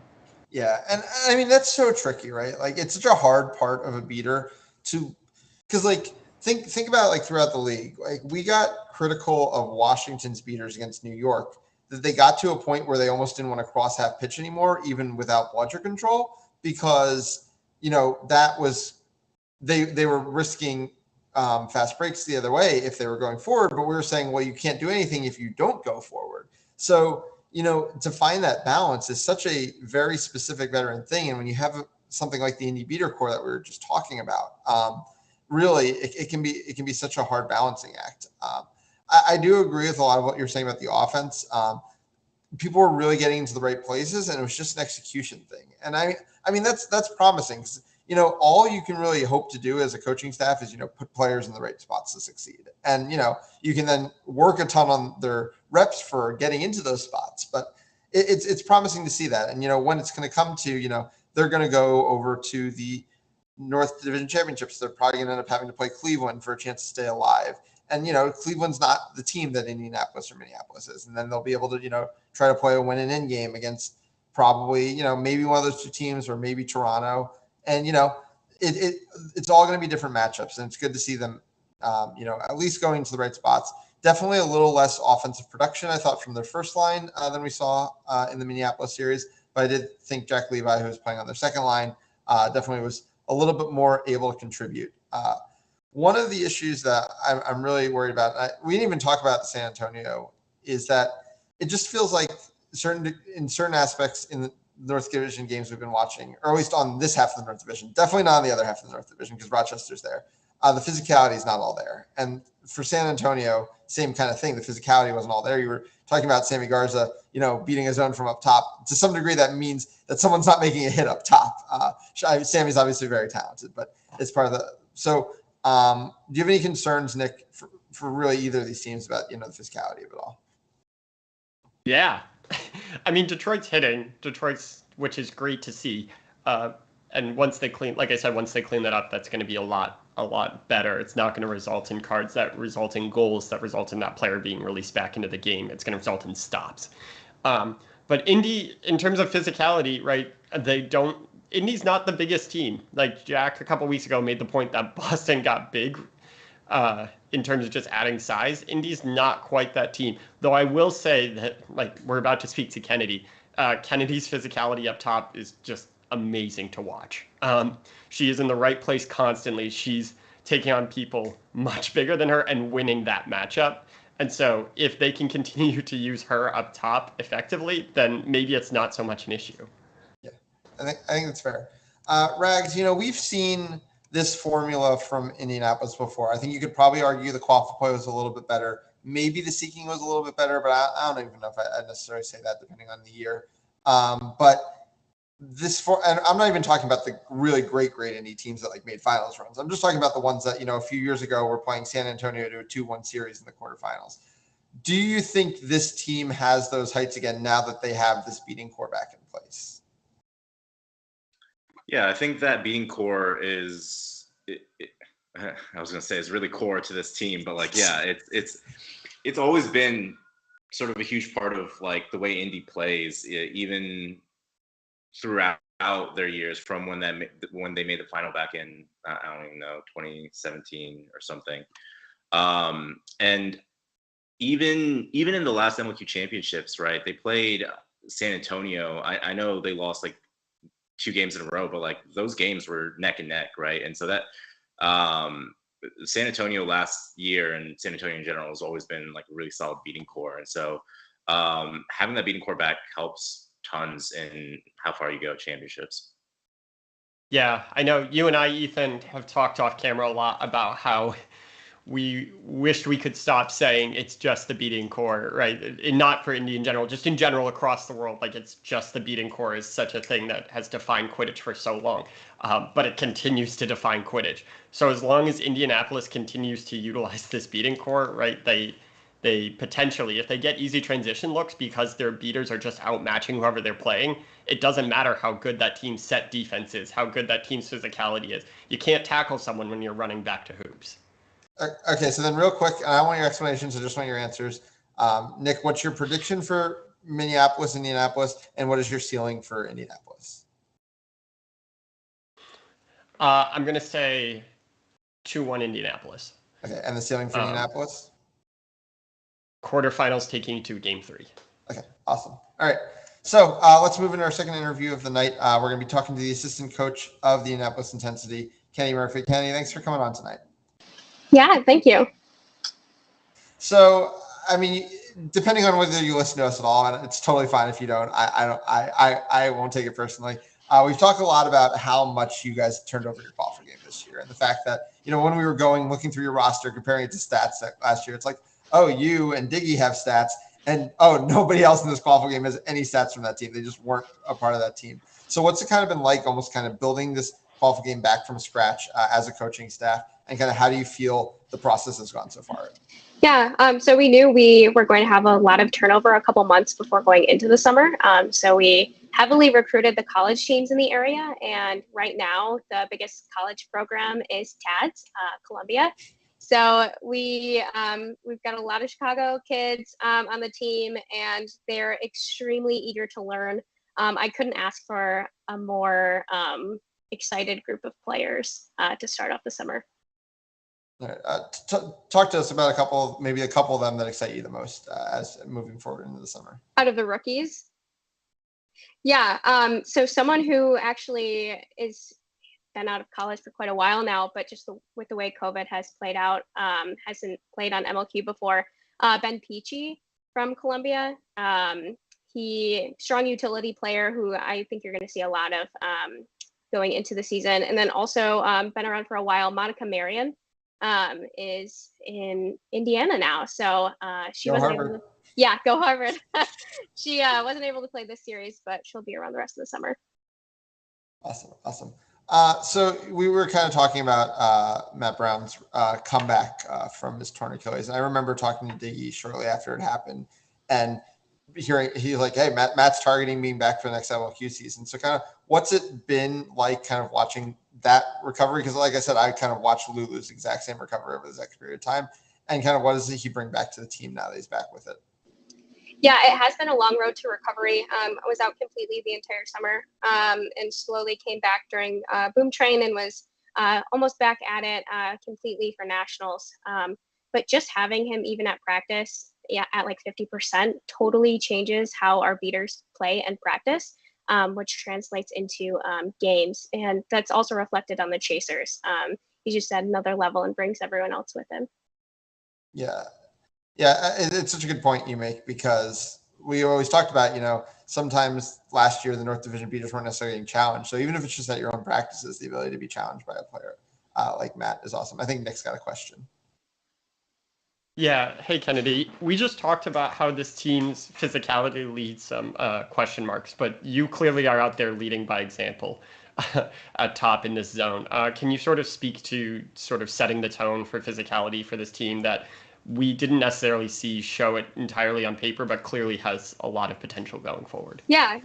Yeah, and I mean, that's so tricky, right? Like, it's such a hard part of a beater to – because, like, think about it, like, throughout the league. Like, we got critical of Washington's beaters against New York, that they got to a point where they almost didn't want to cross half pitch anymore, even without bludger control, because, that was – they were risking fast breaks the other way if they were going forward, but we were saying, well, you can't do anything if you don't go forward. So – to find that balance is such a very specific veteran thing. And when you have something like the Indy beater core that we were just talking about, really, it can be such a hard balancing act. I do agree with a lot of what you're saying about the offense. People were really getting into the right places, and it was just an execution thing. And I mean, that's promising. All you can really hope to do as a coaching staff is, put players in the right spots to succeed. And, you can then work a ton on their reps for getting into those spots. But it's promising to see that. And, when it's going to come to, they're going to go over to the North Division Championships. They're probably going to end up having to play Cleveland for a chance to stay alive. And, Cleveland's not the team that Indianapolis or Minneapolis is. And then they'll be able to, try to play a win and end game against probably, maybe one of those two teams or maybe Toronto. And, it's all going to be different matchups, and it's good to see them, at least going to the right spots. Definitely a little less offensive production, I thought, from their first line than we saw in the Minneapolis series. But I did think Jack Levi, who was playing on their second line, definitely was a little bit more able to contribute. One of the issues that I'm really worried about, we didn't even talk about San Antonio, is that it just feels like in certain aspects in the North Division games we've been watching, or at least on this half of the North Division, definitely not on the other half of the North Division because Rochester's there. the physicality is not all there. And for San Antonio, same kind of thing. The physicality wasn't all there. You were talking about Sammy Garza, beating his own from up top. To some degree, that means that someone's not making a hit up top. Sammy's obviously very talented, but it's part of the. So, do you have any concerns, Nick, for really either of these teams about the physicality of it all? Yeah, I mean Detroit's hitting. Which is great to see. And once they clean that up, that's going to be a lot better. It's not going to result in cards that result in goals, that result in that player being released back into the game. It's going to result in stops. But Indy, in terms of physicality, right, Indy's not the biggest team. Like Jack a couple weeks ago made the point that Boston got big in terms of just adding size. Indy's not quite that team. Though I will say that, like, we're about to speak to Kennedy. Kennedy's physicality up top is just amazing to watch. She is in the right place constantly. She's taking on people much bigger than her and winning that matchup. And so if they can continue to use her up top effectively, then maybe it's not so much an issue. Yeah, I think that's fair. Rags, we've seen this formula from Indianapolis before. I think you could probably argue the quaffle play was a little bit better. Maybe the seeking was a little bit better, but I don't even know if I necessarily say that depending on the year. But and I'm not even talking about the really great Indy teams that made finals runs. I'm just talking about the ones that, a few years ago were playing San Antonio to a 2-1 series in the quarterfinals. Do you think this team has those heights again now that they have this beating core back in place? Yeah, I think that beating core is, I was going to say is really core to this team, but it's always been sort of a huge part of the way Indy plays, even throughout their years, from when they made the final back in I don't even know 2017 or something, and even in the last MLQ championships, right? They played San Antonio. I know they lost 2 games in a row, but those games were neck and neck, right? And so that San Antonio last year and San Antonio in general has always been a really solid beating core, and so having that beating core back helps tons in how far you go at championships. Yeah, I know you and I, Ethan, have talked off camera a lot about how we wished we could stop saying it's just the beating core, right? And not for Indy in general, just in general across the world. It's just the beating core is such a thing that has defined Quidditch for so long, but it continues to define Quidditch. So as long as Indianapolis continues to utilize this beating core, right, they potentially, if they get easy transition looks because their beaters are just outmatching whoever they're playing, it doesn't matter how good that team's set defense is, how good that team's physicality is. You can't tackle someone when you're running back to hoops. Okay, so then real quick, and I want your explanations, I just want your answers. Nick, what's your prediction for Minneapolis, Indianapolis, and what is your ceiling for Indianapolis? I'm going to say 2-1 Indianapolis. Okay, and the ceiling for Indianapolis? Quarterfinals taking to game 3. Okay, awesome. All right, so let's move into our second interview of the night. We're going to be talking to the assistant coach of the Indianapolis Intensity, Kenny Murphy. Kenny, thanks for coming on tonight. Yeah, thank you. So, I mean, depending on whether you listen to us at all, and it's totally fine if you don't. I won't take it personally. We've talked a lot about how much you guys turned over your qualifier game this year, and the fact that when we were looking through your roster, comparing it to stats last year, it's oh, you and Diggy have stats, and oh, nobody else in this qualifier game has any stats from that team. They just weren't a part of that team. So, what's it kind of been like, almost kind of building this qualifier game back from scratch as a coaching staff? And kind of how do you feel the process has gone so far? Yeah, so we knew we were going to have a lot of turnover a couple months before going into the summer. So we heavily recruited the college teams in the area. And right now, the biggest college program is TADS, Columbia. So we've got a lot of Chicago kids on the team, and they're extremely eager to learn. I couldn't ask for a more excited group of players to start off the summer. All right. Talk to us about maybe a couple of them that excite you the most as moving forward into the summer. Out of the rookies? Yeah. So someone who actually is been out of college for quite a while now, but just with the way COVID has played out, hasn't played on MLQ before. Ben Peachy from Columbia. He strong utility player who I think you're going to see a lot of going into the season. And then also been around for a while, Monica Marion. is in Indiana now. So she Go wasn't Harvard. able to, yeah, go Harvard. She wasn't able to play this series, but she'll be around the rest of the summer. Awesome. So we were kind of talking about Matt Brown's comeback from his torn Achilles. And I remember talking to Diggy shortly after it happened and hearing he's like, hey, Matt's targeting being back for the next MLQ season. So kind of what's it been like kind of watching that recovery? Because like I said, I kind of watched Lulu's exact same recovery over this period of time. And kind of what does he bring back to the team now that he's back with it? Yeah, it has been a long road to recovery. I was out completely the entire summer and slowly came back during boom train and was almost back at it completely for nationals. But just having him even at practice, at like 50% totally changes how our beaters play and practice, which translates into games. And that's also reflected on the chasers. He's just at another level and brings everyone else with him. Yeah, it's such a good point you make because we always talked about, sometimes last year the North Division beaters weren't necessarily getting challenged. So even if it's just at your own practices, the ability to be challenged by a player like Matt is awesome. I think Nick's got a question. Yeah. Hey, Kennedy. We just talked about how this team's physicality leads some question marks, but you clearly are out there leading by example at top in this zone. Can you sort of speak to sort of setting the tone for physicality for this team that we didn't necessarily see show it entirely on paper, but clearly has a lot of potential going forward? Yeah.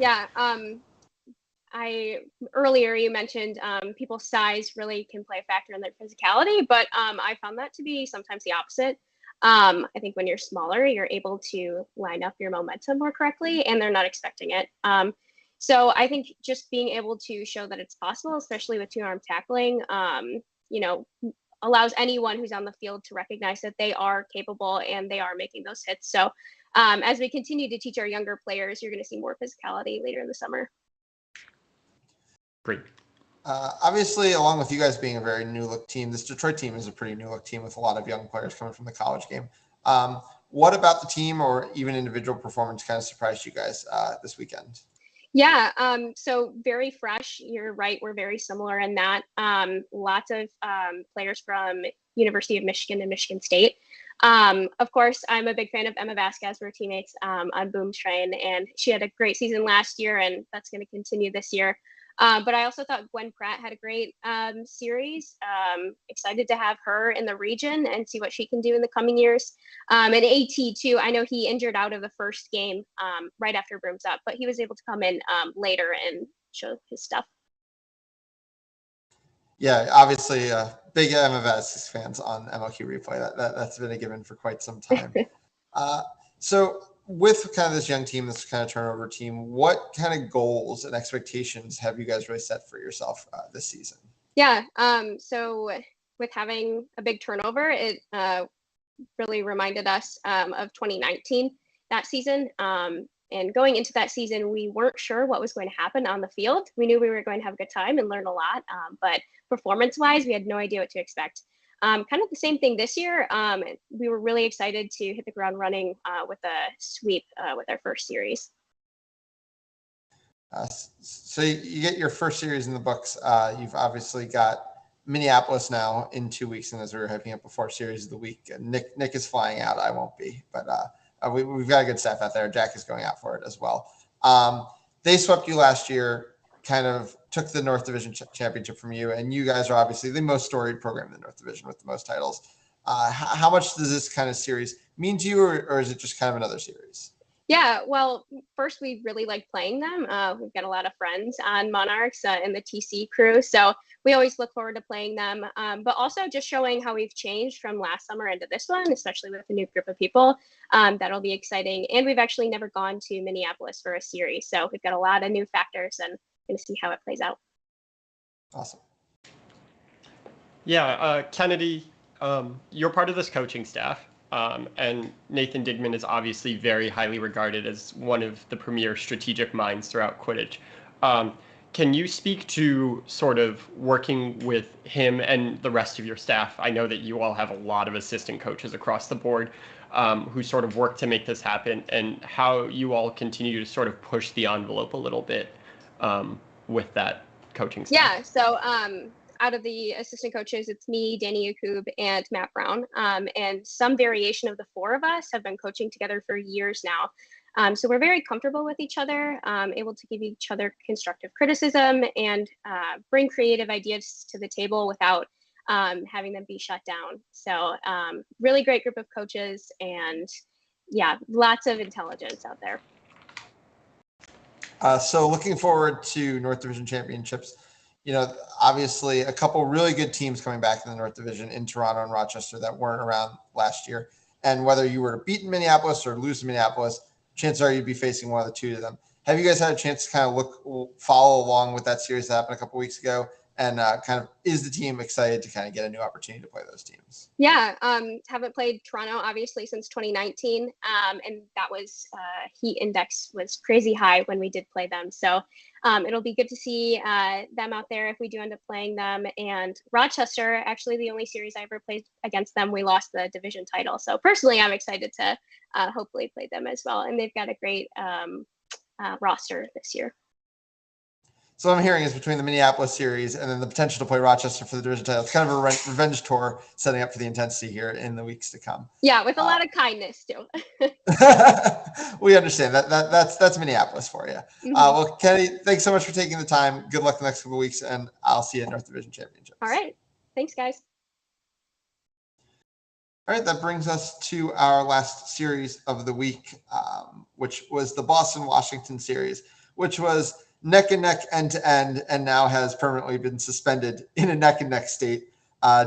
Earlier you mentioned people's size really can play a factor in their physicality, but I found that to be sometimes the opposite. I think when you're smaller, you're able to line up your momentum more correctly, and they're not expecting it. So I think just being able to show that it's possible, especially with two-arm tackling, allows anyone who's on the field to recognize that they are capable and they are making those hits. So as we continue to teach our younger players, you're going to see more physicality later in the summer. Great. Obviously, along with you guys being a very new look team, this Detroit team is a pretty new look team with a lot of young players coming from the college game. What about the team or even individual performance kind of surprised you guys this weekend? Yeah, so very fresh. You're right. We're very similar in that. Lots of players from University of Michigan and Michigan State. Of course, I'm a big fan of Emma Vasquez. We're teammates on Boom Train, and she had a great season last year, and that's going to continue this year. But I also thought Gwen Pratt had a great series. Excited to have her in the region and see what she can do in the coming years. And AT too, I know he injured out of the first game right after Brooms Up, but he was able to come in later and show his stuff. Yeah, obviously big Emma Vasquez fans on MLQ Replay. That's been a given for quite some time. So with kind of this young team, this kind of turnover team, what kind of goals and expectations have you guys really set for yourself this season? Yeah, so with having a big turnover, it really reminded us of 2019, that season. And going into that season, we weren't sure what was going to happen on the field. We knew we were going to have a good time and learn a lot, but performance-wise, we had no idea what to expect. Kind of the same thing this year. We were really excited to hit the ground running with a sweep with our first series. So you get your first series in the books. You've obviously got Minneapolis now in 2 weeks, and as we were hyping up a fourth series of the week, Nick is flying out. I won't be, but we've got a good staff out there. Jack is going out for it as well. They swept you last year, kind of took the North Division championship from you, and you guys are obviously the most storied program in the North Division with the most titles. How much does this kind of series mean to you, or is it just kind of another series? Yeah, well, first, we really like playing them. We've got a lot of friends on Monarchs and the TC crew, so we always look forward to playing them, but also just showing how we've changed from last summer into this one, especially with a new group of people. That'll be exciting. And we've actually never gone to Minneapolis for a series, so we've got a lot of new factors and going to see how it plays out. Awesome. Yeah, Kennedy, you're part of this coaching staff. And Nathan Digman is obviously very highly regarded as one of the premier strategic minds throughout Quidditch. Can you speak to sort of working with him and the rest of your staff? I know that you all have a lot of assistant coaches across the board who sort of work to make this happen, and how you all continue to sort of push the envelope a little bit with that coaching staff. Yeah, so out of the assistant coaches, it's me, Danny Yakub, and Matt Brown. And some variation of the four of us have been coaching together for years now. So we're very comfortable with each other, able to give each other constructive criticism and bring creative ideas to the table without having them be shut down. So really great group of coaches, and yeah, lots of intelligence out there. So looking forward to North Division championships. Obviously a couple really good teams coming back in the North Division in Toronto and Rochester that weren't around last year. And whether you were to beat Minneapolis or lose to Minneapolis, chances are you'd be facing one of the two of them. Have you guys had a chance to kind of follow along with that series that happened a couple weeks ago? And kind of, is the team excited to kind of get a new opportunity to play those teams? Yeah, haven't played Toronto obviously since 2019, and that was heat index was crazy high when we did play them. So it'll be good to see them out there if we do end up playing them. And Rochester, actually the only series I ever played against them, we lost the division title. So personally, I'm excited to hopefully play them as well. And they've got a great roster this year. So what I'm hearing is between the Minneapolis series and then the potential to play Rochester for the division title, it's kind of a revenge tour setting up for the intensity here in the weeks to come. Yeah, with a lot of kindness too. We understand that's Minneapolis for you. Mm-hmm. Well, Kenny, thanks so much for taking the time. Good luck the next couple of weeks, and I'll see you at North Division Championships. All right. Thanks, guys. All right, that brings us to our last series of the week, which was the Boston-Washington series, which was neck and neck, end to end, and now has permanently been suspended in a neck and neck state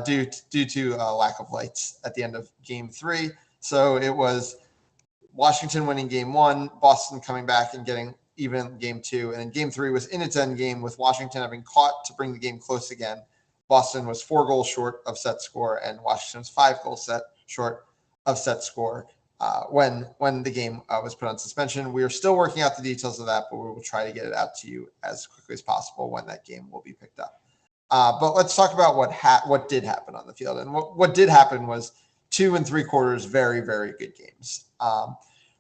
due to lack of lights at the end of Game 3. So it was Washington winning Game 1, Boston coming back and getting even in Game 2, and then Game 3 was in its end game with Washington having caught to bring the game close again. Boston was 4 goals short of set score, and Washington was 5 goals short of set score. When the game was put on suspension. We are still working out the details of that, but we will try to get it out to you as quickly as possible when that game will be picked up. But let's talk about what did happen on the field. And what did happen was 2 3/4 very, very good games.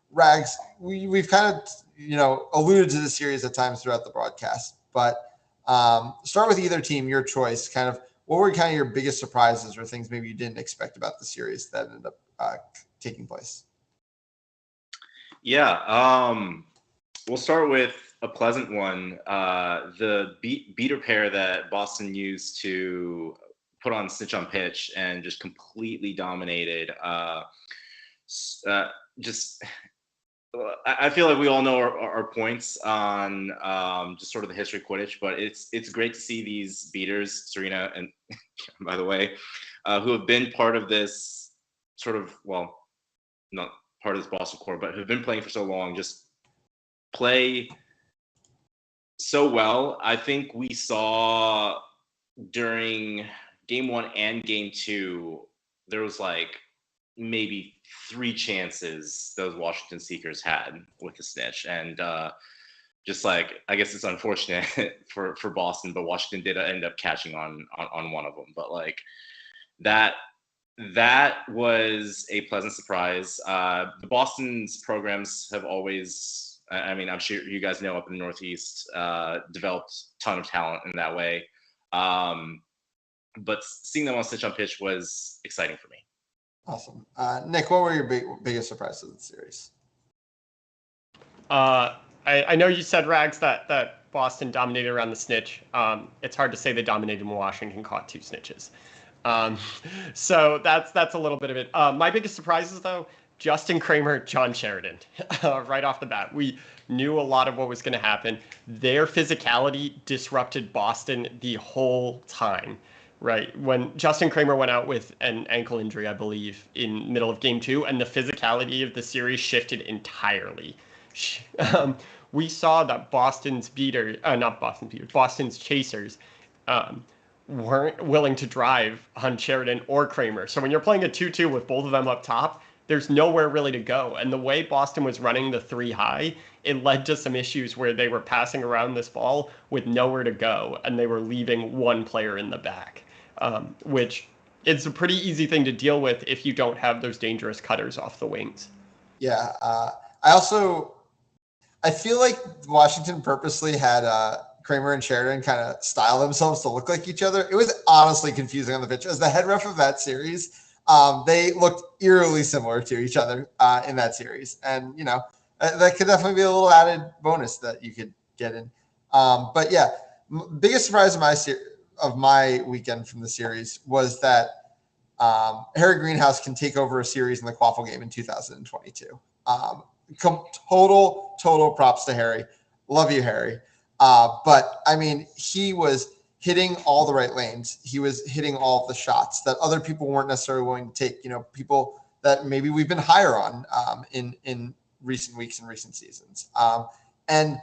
Rags, we've kind of alluded to the series at times throughout the broadcast, but start with either team, your choice. Kind of what were kind of your biggest surprises or things maybe you didn't expect about the series that ended up taking place? Yeah, we'll start with a pleasant one. The beater pair that Boston used to put on snitch on pitch and just completely dominated. I feel like we all know our points on just sort of the history of Quidditch, but it's great to see these beaters, Serena and by the way, who have been part of this sort of, well, not part of this Boston core, but have been playing for so long, just play so well. I think we saw during Game 1 and Game 2, there was like maybe 3 chances those Washington Seekers had with the snitch. And just like, I guess it's unfortunate for Boston, but Washington did end up catching on one of them. But like that was a pleasant surprise. The Boston's programs have always, I mean, I'm sure you guys know up in the Northeast, developed a ton of talent in that way. But seeing them on Stitch on Pitch was exciting for me. Awesome. Nick, what were your biggest surprises of the series? I know you said, Rags, that Boston dominated around the snitch. It's hard to say they dominated when Washington caught 2 snitches. So that's a little bit of it. My biggest surprises, though, Justin Kramer, John Sheridan, right off the bat. We knew a lot of what was going to happen. Their physicality disrupted Boston the whole time, right? When Justin Kramer went out with an ankle injury, I believe, in middle of Game 2, and the physicality of the series shifted entirely. We saw that Boston's chasers weren't willing to drive on Sheridan or Kramer. So when you're playing a 2-2 with both of them up top, there's nowhere really to go. And the way Boston was running the 3 high, it led to some issues where they were passing around this ball with nowhere to go, and they were leaving one player in the back, which is a pretty easy thing to deal with if you don't have those dangerous cutters off the wings. Yeah. I feel like Washington purposely had Kramer and Sheridan kind of style themselves to look like each other. It was honestly confusing on the pitch. As the head ref of that series, they looked eerily similar to each other in that series. And, that could definitely be a little added bonus that you could get in. But yeah, biggest surprise of my weekend from the series was that Harry Greenhouse can take over a series in the Quaffle game in 2022. Total props to Harry. Love you, Harry. But I mean, he was hitting all the right lanes. He was hitting all of the shots that other people weren't necessarily willing to take. People that maybe we've been higher on in recent weeks and recent seasons. And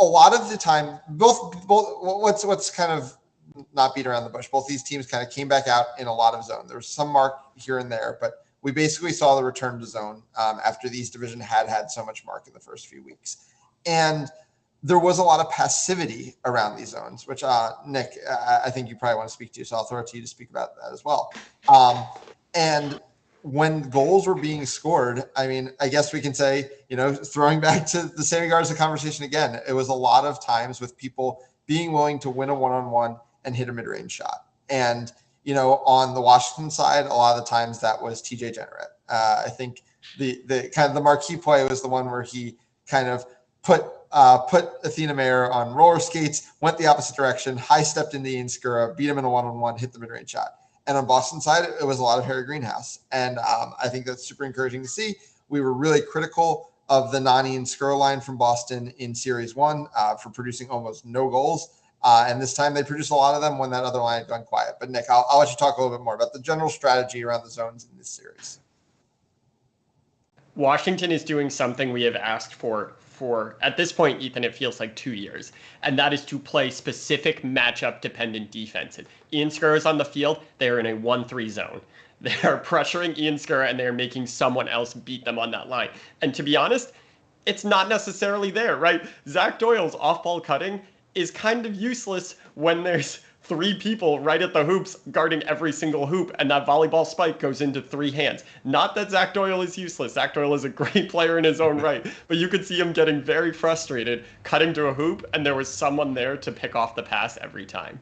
a lot of the time, both what's kind of not beat around the bush. Both these teams kind of came back out in a lot of zone. There was some mark here and there, but we basically saw the return to zone after the East Division had so much mark in the first few weeks. And there was a lot of passivity around these zones, which Nick, I think you probably want to speak to, so I'll throw it to you to speak about that as well. And when goals were being scored, I mean, I guess we can say, throwing back to the Sammy Garza conversation again, it was a lot of times with people being willing to win a one-on-one and hit a mid-range shot. And, on the Washington side, a lot of the times that was TJ Jennerett. I think the kind of the marquee play was the one where he kind of put Athena Mayer on roller skates, went the opposite direction, high stepped into Ian Skura, beat him in a one-on-one, hit the mid-range shot. And on Boston side, it was a lot of Harry Greenhouse. And I think that's super encouraging to see. We were really critical of the Nani and Skura line from Boston in Series 1 for producing almost no goals. And this time they produced a lot of them when that other line had gone quiet. But Nick, I'll let you talk a little bit more about the general strategy around the zones in this series. Washington is doing something we have asked for at this point, Ethan, it feels like 2 years, and that is to play specific matchup-dependent defense. Ian Skura is on the field. They are in a 1-3 zone. They are pressuring Ian Skura, and they are making someone else beat them on that line. And to be honest, it's not necessarily there, right? Zach Doyle's off-ball cutting is kind of useless when there's 3 people right at the hoops guarding every single hoop, and that volleyball spike goes into 3 hands. Not that Zach Doyle is useless. Zach Doyle is a great player in his own right, but you could see him getting very frustrated cutting to a hoop, and there was someone there to pick off the pass every time.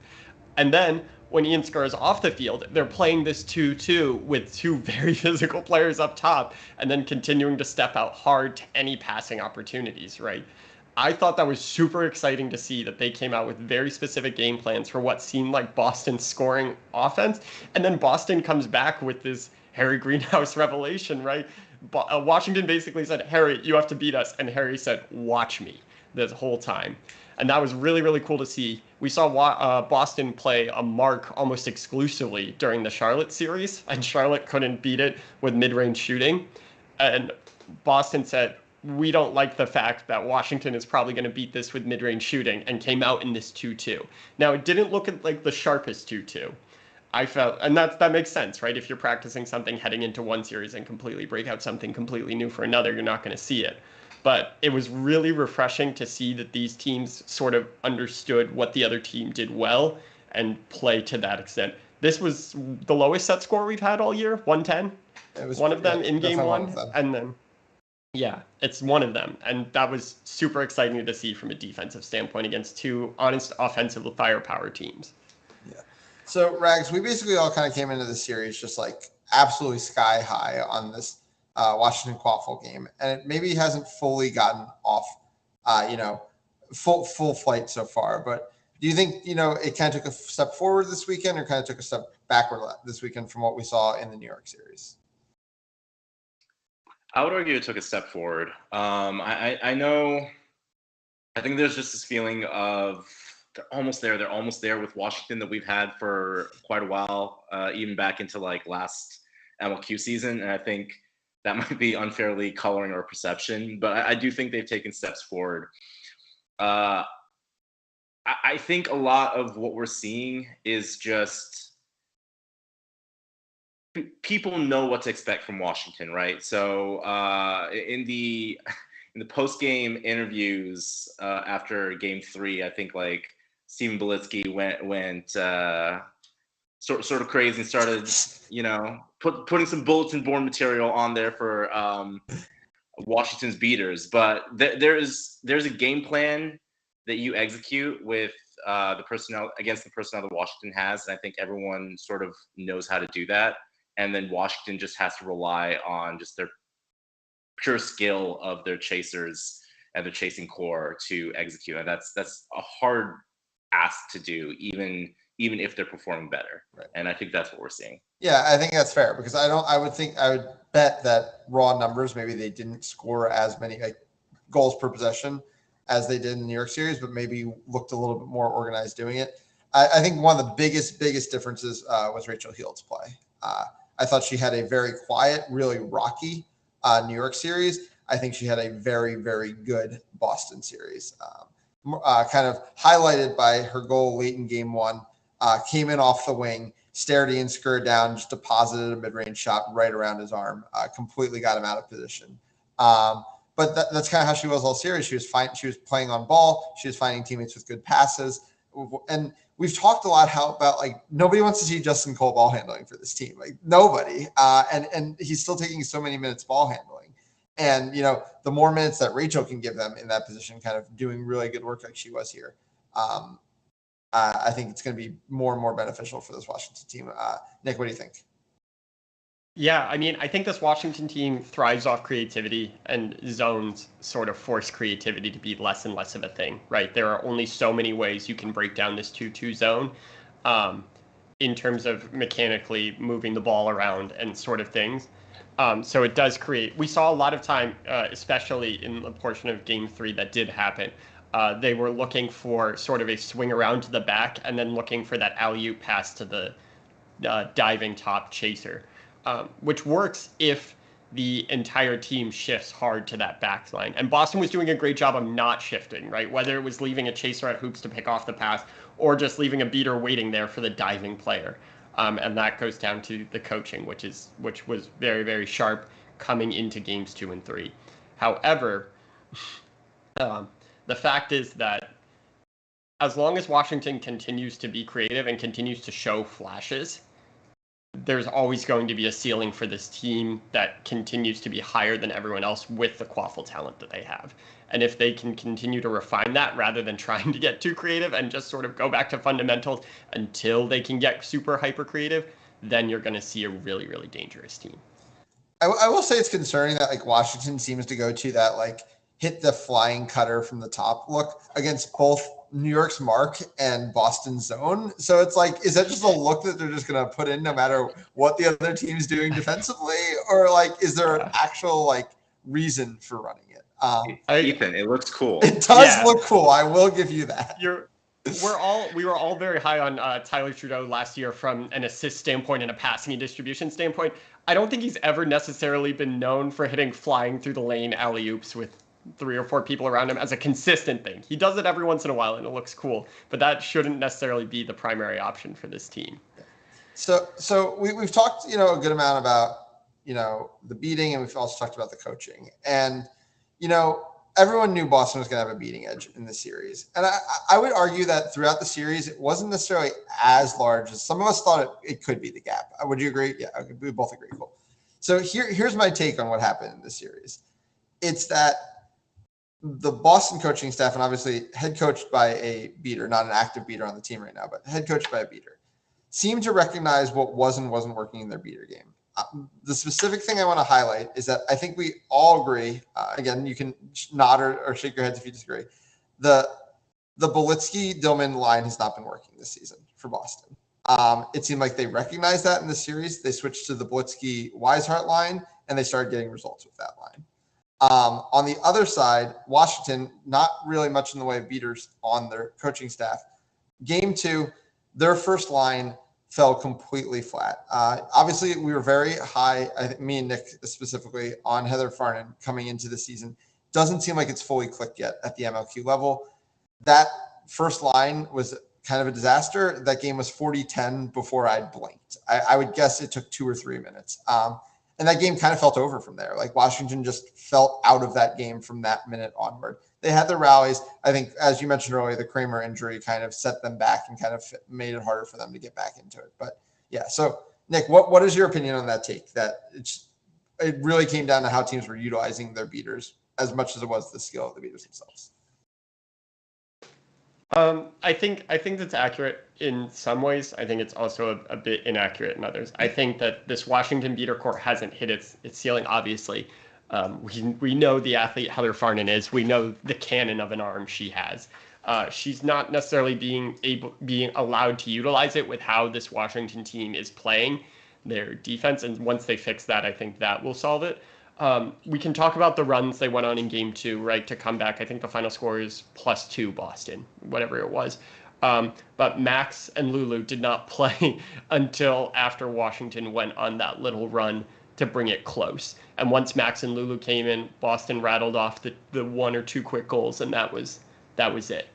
And then when Ian Skura is off the field, they're playing this 2-2 with 2 very physical players up top, and then continuing to step out hard to any passing opportunities, right? I thought that was super exciting to see that they came out with very specific game plans for what seemed like Boston's scoring offense. And then Boston comes back with this Harry Greenhouse revelation, right? Washington basically said, Harry, you have to beat us. And Harry said, watch me this whole time. And that was really, really cool to see. We saw Boston play a mark almost exclusively during the Charlotte series, and Charlotte couldn't beat it with mid-range shooting. And Boston said, we don't like the fact that Washington is probably going to beat this with mid-range shooting, and came out in this 2-2. Now, it didn't look like the sharpest 2-2. I felt, and that makes sense, right? If you're practicing something heading into one series and completely break out something completely new for another, you're not going to see it. But it was really refreshing to see that these teams sort of understood what the other team did well and play to that extent. This was the lowest set score we've had all year, 110. It was one of them in game one, and then yeah, it's one of them. And that was super exciting to see from a defensive standpoint against 2 honest offensive firepower teams. Yeah. So, Rags, we basically all kind of came into the series just like absolutely sky high on this Washington Quaffle game. And it maybe hasn't fully gotten off, full flight so far. But do you think, it kind of took a step forward this weekend or kind of took a step backward this weekend from what we saw in the New York series? I would argue it took a step forward. I think there's just this feeling of they're almost there. They're almost there with Washington that we've had for quite a while, even back into like last MLQ season. And I think that might be unfairly coloring our perception, but I do think they've taken steps forward. I think a lot of what we're seeing is just people know what to expect from Washington, right? So in the post-game interviews after Game 3, I think like Stephen Belitsky went sort of crazy and started, putting some bulletin board material on there for Washington's beaters. But there's a game plan that you execute with the personnel against the personnel that Washington has. And I think everyone sort of knows how to do that. And then Washington just has to rely on just their pure skill of their chasers and their chasing core to execute. And that's a hard ask to do, even if they're performing better. Right. And I think that's what we're seeing. Yeah, I think that's fair because I would bet that raw numbers, maybe they didn't score as many goals per possession as they did in the New York series, but maybe looked a little bit more organized doing it. I think one of the biggest differences was Rachel Heald's play. I thought she had a very quiet, really rocky New York series. I think she had a very, very good Boston series, kind of highlighted by her goal late in game one. Came in off the wing, stared Ian Skur down, just deposited a mid-range shot right around his arm, completely got him out of position. But that's kind of how she was all series. She was fine. She was playing on ball. She was finding teammates with good passes. And we've talked a lot about nobody wants to see Justin Cole ball handling for this team. Nobody. And he's still taking so many minutes ball handling. And, the more minutes that Rachel can give them in that position, kind of doing really good work like she was here, I think it's going to be more and more beneficial for this Washington team. Nick, what do you think? Yeah, I mean, I think this Washington team thrives off creativity, and zones sort of force creativity to be less and less of a thing, right? There are only so many ways you can break down this 2-2 zone in terms of mechanically moving the ball around and sort of things. So it does create. We saw a lot of time, especially in the portion of Game 3 that did happen. They were looking for sort of a swing around to the back and then looking for that alley-oop pass to the diving top chaser. Which works if the entire team shifts hard to that back line. And Boston was doing a great job of not shifting, right? Whether it was leaving a chaser at hoops to pick off the pass or just leaving a beater waiting there for the diving player. And that goes down to the coaching, which was very, very sharp coming into games 2 and 3. However, the fact is that as long as Washington continues to be creative and continues to show flashes, there's always going to be a ceiling for this team that continues to be higher than everyone else with the quaffle talent that they have. And if they can continue to refine that rather than trying to get too creative and just sort of go back to fundamentals until they can get super hyper creative, then you're going to see a really, really dangerous team. I will say it's concerning that Washington seems to go to that hit the flying cutter from the top look against both New York's mark and Boston's zone. So it's is that just a look that they're just going to put in no matter what the other team's doing defensively? Or is there an actual reason for running it? Ethan, it looks cool. It does look cool. I will give you that. We were all very high on Tyler Trudeau last year from an assist standpoint and a passing and distribution standpoint. I don't think he's ever necessarily been known for hitting flying through the lane alley-oops with 3 or 4 people around him as a consistent thing. He does it every once in a while and it looks cool, but that shouldn't necessarily be the primary option for this team. So we've talked, a good amount about, the beating, and we've also talked about the coaching. And, everyone knew Boston was going to have a beating edge in the series. And I would argue that throughout the series, it wasn't necessarily as large as some of us thought it could be the gap. Would you agree? Yeah, we both agree. Cool. So here's my take on what happened in this series. It's that the Boston coaching staff, and obviously head coached by a beater, not an active beater on the team right now, but head coached by a beater, seemed to recognize what was and wasn't working in their beater game. The specific thing I want to highlight is that I think we all agree, again, you can nod or shake your heads if you disagree, the Bolitsky-Dillman line has not been working this season for Boston. It seemed like they recognized that in the series. They switched to the Bolitsky-Weishart line, and they started getting results with that line. On the other side, Washington, not really much in the way of beaters on their coaching staff. Game 2, their first line fell completely flat. Obviously, we were very high, I think me and Nick specifically, on Heather Farnan coming into the season. Doesn't seem like it's fully clicked yet at the MLQ level. That first line was kind of a disaster. That game was 40-10 before I blinked. I would guess it took 2 or 3 minutes. And that game kind of felt over from there. Washington just felt out of that game from that minute onward. They had their rallies. I think, as you mentioned earlier, the Kramer injury kind of set them back and kind of made it harder for them to get back into it. But yeah, so Nick, what is your opinion on that take? That it really came down to how teams were utilizing their beaters as much as it was the skill of the beaters themselves. I think that's accurate in some ways. I think it's also a bit inaccurate in others. I think that this Washington beater core hasn't hit its ceiling. Obviously, we know the athlete Heather Farnan is. We know the cannon of an arm she has. She's not necessarily being allowed to utilize it with how this Washington team is playing their defense. And once they fix that, I think that will solve it. We can talk about the runs they went on in game 2, right, to come back. I think the final score is +2 Boston, whatever it was. But Max and Lulu did not play until after Washington went on that little run to bring it close. And once Max and Lulu came in, Boston rattled off the 1 or 2 quick goals, and that was it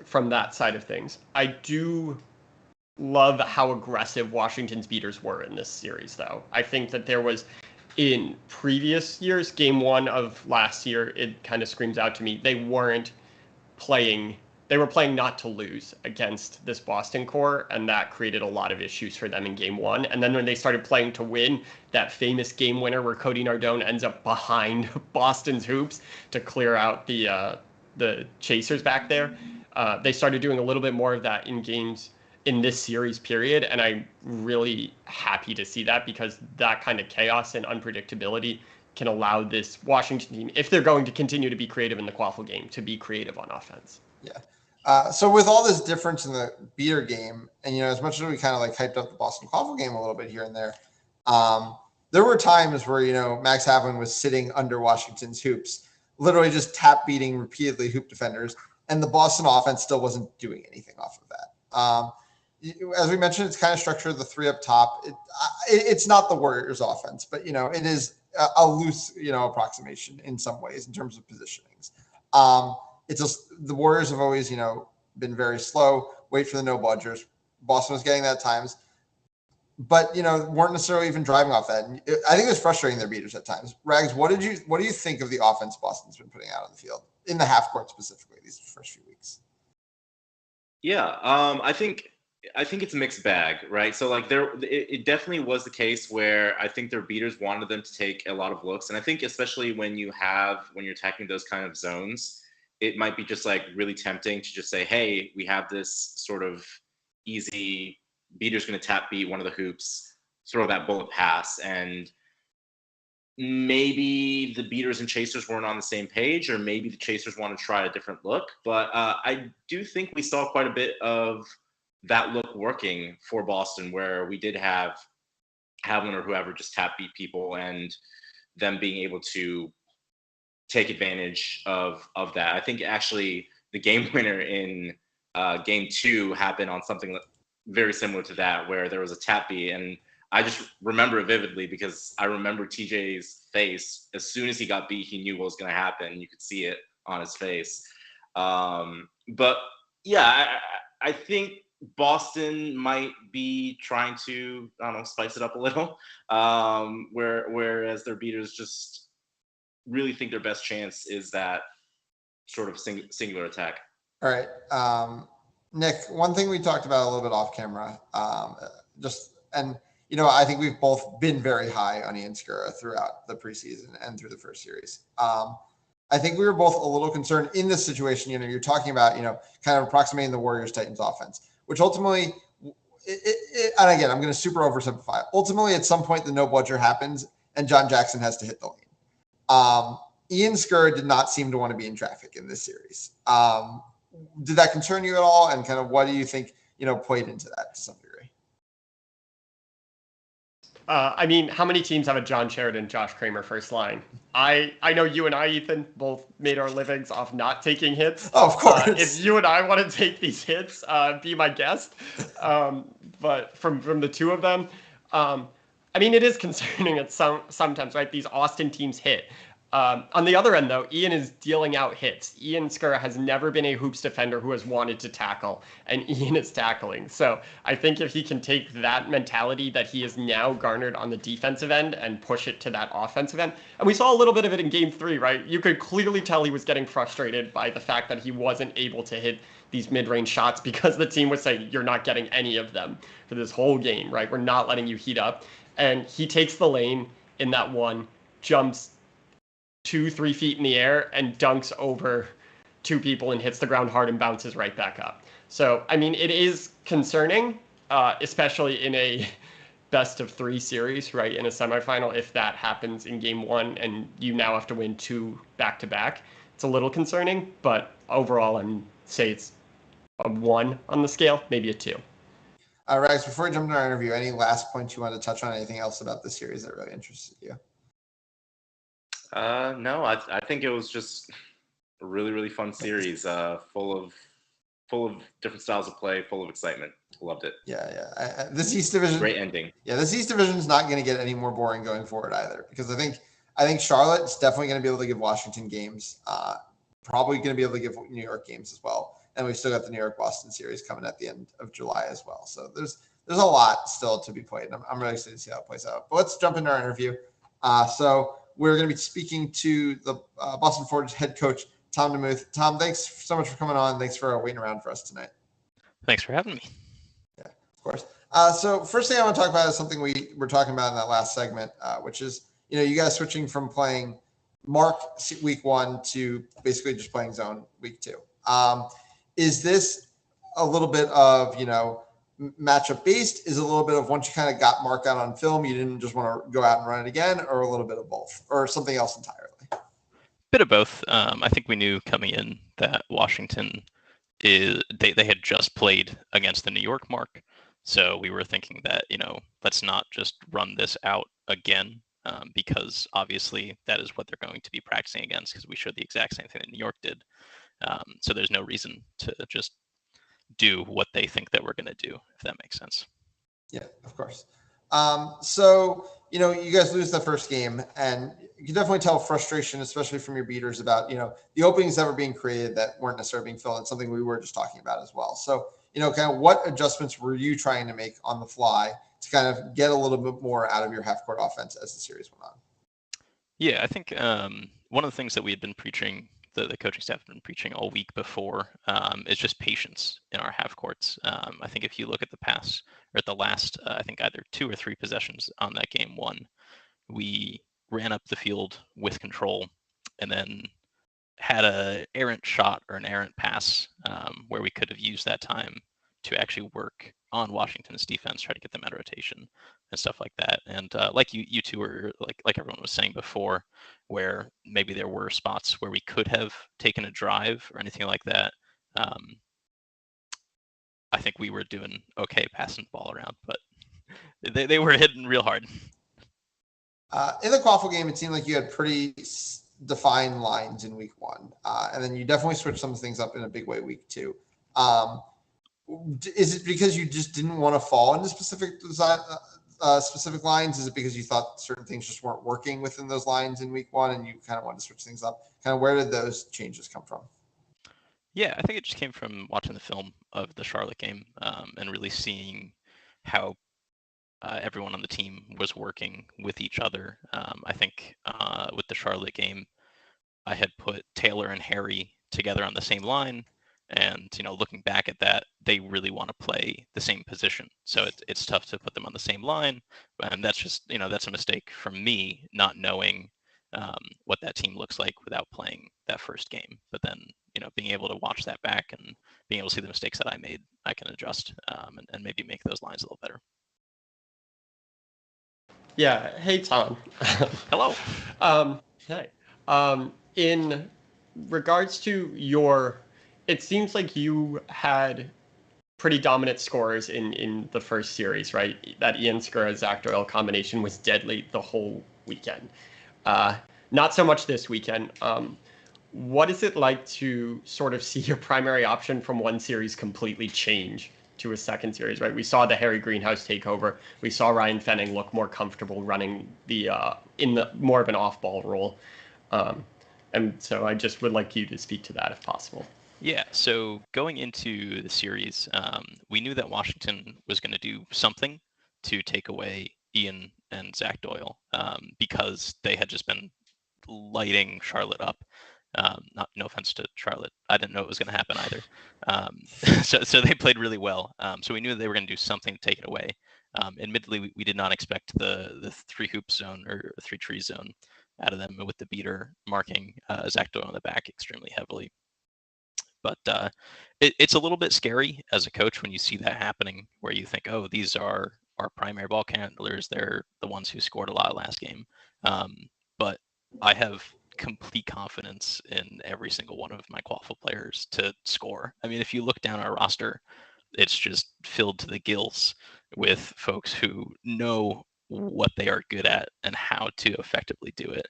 from that side of things. I do love how aggressive Washington's beaters were in this series, though. I think that there was, in previous years, game 1 of last year, it kind of screams out to me, they were playing not to lose against this Boston core, and that created a lot of issues for them in game 1. And then when they started playing to win, that famous game winner where Cody Nardone ends up behind Boston's hoops to clear out the chasers back there, they started doing a little bit more of that in games in this series period, and I'm really happy to see that, because that kind of chaos and unpredictability can allow this Washington team, if they're going to continue to be creative in the quaffle game, to be creative on offense. Yeah. So with all this difference in the beater game, and as much as we kind of like hyped up the Boston quaffle game a little bit here and there, there were times where Max Havlin was sitting under Washington's hoops, literally just tap beating repeatedly hoop defenders, and the Boston offense still wasn't doing anything off of that. As we mentioned, it's kind of structured the 3 up top. It's not the Warriors offense, but it is a loose approximation in some ways in terms of positionings. It's just the Warriors have always been very slow, wait for the no budgers. Boston was getting that at times, but weren't necessarily even driving off that. And I think it was frustrating their beaters at times. Rags, what do you think of the offense Boston's been putting out on the field in the half court specifically these first few weeks? Yeah, I think it's a mixed bag, right? So like it definitely was the case where I think their beaters wanted them to take a lot of looks, and I think especially when you're attacking those kind of zones, it might be just like really tempting to just say, hey, we have this sort of easy beater's going to tap beat one of the hoops, throw that bullet pass, and maybe the beaters and chasers weren't on the same page, or maybe the chasers want to try a different look. But I do think we saw quite a bit of that look working for Boston, where we did have Havlin or whoever just tap beat people, and them being able to take advantage of that. I think actually the game winner in game 2 happened on something very similar to that, where there was a tap beat, and I just remember it vividly because I remember TJ's face. As soon as he got beat, he knew what was going to happen. You could see it on his face. But yeah, I think Boston might be trying to, spice it up a little, whereas their beaters just really think their best chance is that sort of singular attack. All right. Nick, one thing we talked about a little bit off camera, I think we've both been very high on Ian Skura throughout the preseason and through the first series. I think we were both a little concerned in this situation. You're talking about, kind of approximating the Warriors Titans offense, which ultimately, and again, I'm going to super oversimplify. Ultimately, at some point, the no bludger happens and John Jackson has to hit the lane. Ian Skura did not seem to want to be in traffic in this series. Did that concern you at all? And kind of what do you think, played into that to some degree? How many teams have a John Sheridan, Josh Kramer first line? I know you and I, Ethan, both made our livings off not taking hits. Oh, of course. If you and I want to take these hits, be my guest. But from the two of them, it is concerning at sometimes, right? These Austin teams hit. On the other end, though, Ian is dealing out hits. Ian Skura has never been a hoops defender who has wanted to tackle, and Ian is tackling. So I think if he can take that mentality that he has now garnered on the defensive end and push it to that offensive end, and we saw a little bit of it in game 3, right? You could clearly tell he was getting frustrated by the fact that he wasn't able to hit these mid-range shots because the team would say, you're not getting any of them for this whole game, right? We're not letting you heat up. And he takes the lane in that one, jumps 2-3 feet in the air and dunks over two people and hits the ground hard and bounces right back up. So, I mean, it is concerning, especially in a best of 3 series, right? In a semifinal, if that happens in game 1 and you now have to win 2 back-to-back, it's a little concerning, but overall, I'm say it's a 1 on the scale, maybe a 2. Rags, before we jump into our interview, any last points you wanted to touch on? Anything else about the series that really interested you? No, I think it was just a really, really fun series, full of different styles of play, full of excitement. Loved it. Yeah. This East Division, great ending. Yeah, this East Division is not going to get any more boring going forward either, because I think Charlotte's definitely going to be able to give Washington games. Probably going to be able to give New York games as well. And we've still got the New York-Boston series coming at the end of July as well. So there's a lot still to be played. And I'm really excited to see how it plays out. But let's jump into our interview. So we're going to be speaking to the Boston Forge head coach, Tom Demouth. Tom, thanks so much for coming on. Thanks for waiting around for us tonight. Thanks for having me. Yeah, of course. So first thing I want to talk about is something we were talking about in that last segment, which is, you guys switching from playing Mark week 1 to basically just playing zone week 2. Is this a little bit of, matchup based? Is it a little bit of once you kind of got Mark out on film, you didn't just want to go out and run it again, or a little bit of both, or something else entirely? Bit of both. I think we knew coming in that Washington they had just played against the New York Mark. So we were thinking that, let's not just run this out again, because obviously that is what they're going to be practicing against, because we showed the exact same thing that New York did. So there's no reason to just do what they think that we're going to do, if that makes sense. Yeah, of course. So, you guys lose the first game, and you can definitely tell frustration, especially from your beaters, about, the openings that were being created that weren't necessarily being filled. It's something we were just talking about as well. So, kind of what adjustments were you trying to make on the fly to kind of get a little bit more out of your half-court offense as the series went on? Yeah, I think one of the things that we had been preaching, the coaching staff had been preaching all week before, is just patience in our half courts. I think if you look at the last, I think either 2 or 3 possessions on that game 1, we ran up the field with control and then had a errant shot or an errant pass where we could have used that time to actually work on Washington's defense, try to get them out of rotation and stuff like that. And like you two were, like everyone was saying before, where maybe there were spots where we could have taken a drive or anything like that. I think we were doing okay passing the ball around, but they were hitting real hard. In the Quaffle game, it seemed like you had pretty defined lines in week 1. And then you definitely switched some things up in a big way week 2. Is it because you just didn't want to fall into specific lines? Is it because you thought certain things just weren't working within those lines in week 1 and you kind of wanted to switch things up? Kind of where did those changes come from? Yeah, I think it just came from watching the film of the Charlotte game and really seeing how everyone on the team was working with each other. I think with the Charlotte game, I had put Taylor and Harry together on the same line. And, looking back at that, they really want to play the same position. So it's tough to put them on the same line. And that's just, that's a mistake from me, not knowing what that team looks like without playing that first game. But then, being able to watch that back and being able to see the mistakes that I made, I can adjust and maybe make those lines a little better. Yeah. Hey, Tom. Hello. Hey. In regards to it seems like you had pretty dominant scores in the first series, right? That Ian Skura, Zach Doyle combination was deadly the whole weekend. Not so much this weekend. What is it like to sort of see your primary option from one series completely change to a second series, right? We saw the Harry Greenhouse takeover. We saw Ryan Fenning look more comfortable running in the more of an off-ball role. And so I just would like you to speak to that if possible. Yeah, so going into the series, we knew that Washington was going to do something to take away Ian and Zach Doyle because they had just been lighting Charlotte up. No offense to Charlotte, I didn't know it was going to happen either. So they played really well. So we knew they were going to do something to take it away. Admittedly, we did not expect the 3-hoop zone or 3-tree zone out of them with the beater marking Zach Doyle on the back extremely heavily. But it's a little bit scary as a coach when you see that happening, where you think, oh, these are our primary ball handlers. They're the ones who scored a lot last game. But I have complete confidence in every single one of my qualified players to score. I mean, if you look down our roster, it's just filled to the gills with folks who know what they are good at and how to effectively do it.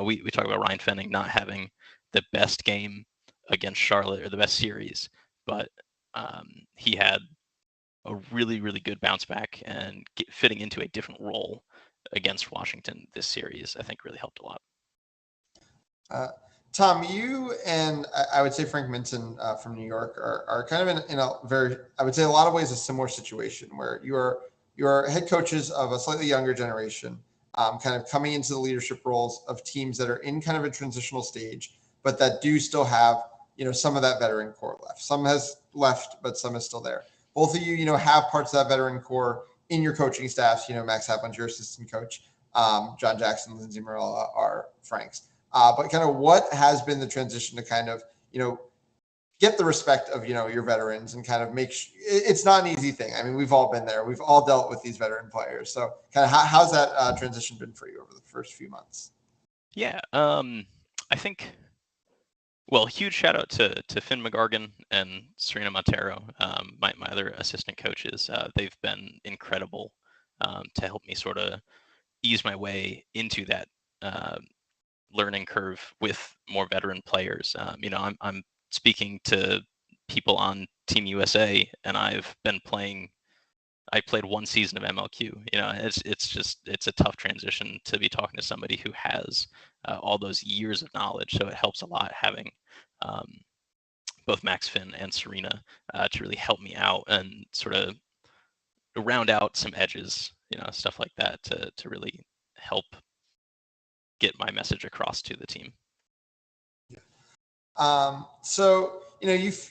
We talk about Ryan Fenning not having the best game against Charlotte or the best series, but he had a really, really good bounce back, and fitting into a different role against Washington this series, I think really helped a lot. Tom, you and I would say Frank Minton from New York are kind of in a very, I would say, a lot of ways a similar situation where you're head coaches of a slightly younger generation, kind of coming into the leadership roles of teams that are in kind of a transitional stage, but that do still have, some of that veteran core left. Some has left, but some is still there. Both of you, have parts of that veteran core in your coaching staffs. Max Haplin's your assistant coach. John Jackson, Lindsay Marilla are Frank's. But kind of what has been the transition to kind of, get the respect of, your veterans and kind of it's not an easy thing. I mean, we've all been there. We've all dealt with these veteran players. So kind of how's that transition been for you over the first few months? Yeah, I think, well, huge shout out to Finn McGargan and Serena Montero, my other assistant coaches. They've been incredible to help me sort of ease my way into that learning curve with more veteran players. I'm speaking to people on Team USA, and I played one season of MLQ. It's a tough transition to be talking to somebody who has all those years of knowledge. So it helps a lot having both Max, Finn, and Serena to really help me out and sort of round out some edges, stuff like that to really help get my message across to the team. So